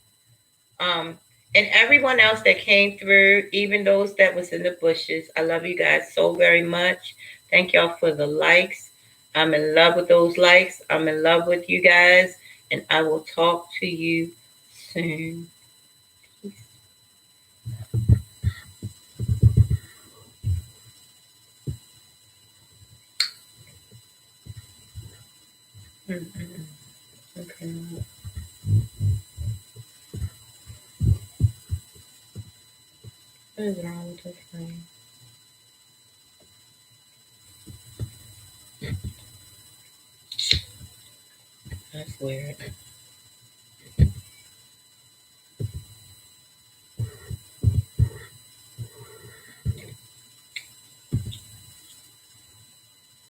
Um, and everyone else that came through, even those that was in the bushes. I love you guys so very much. Thank y'all for the likes. I'm in love with those likes. I'm in love with you guys. and I will talk to you soon. Mm-mm. Okay. What is wrong with this thing? That's weird.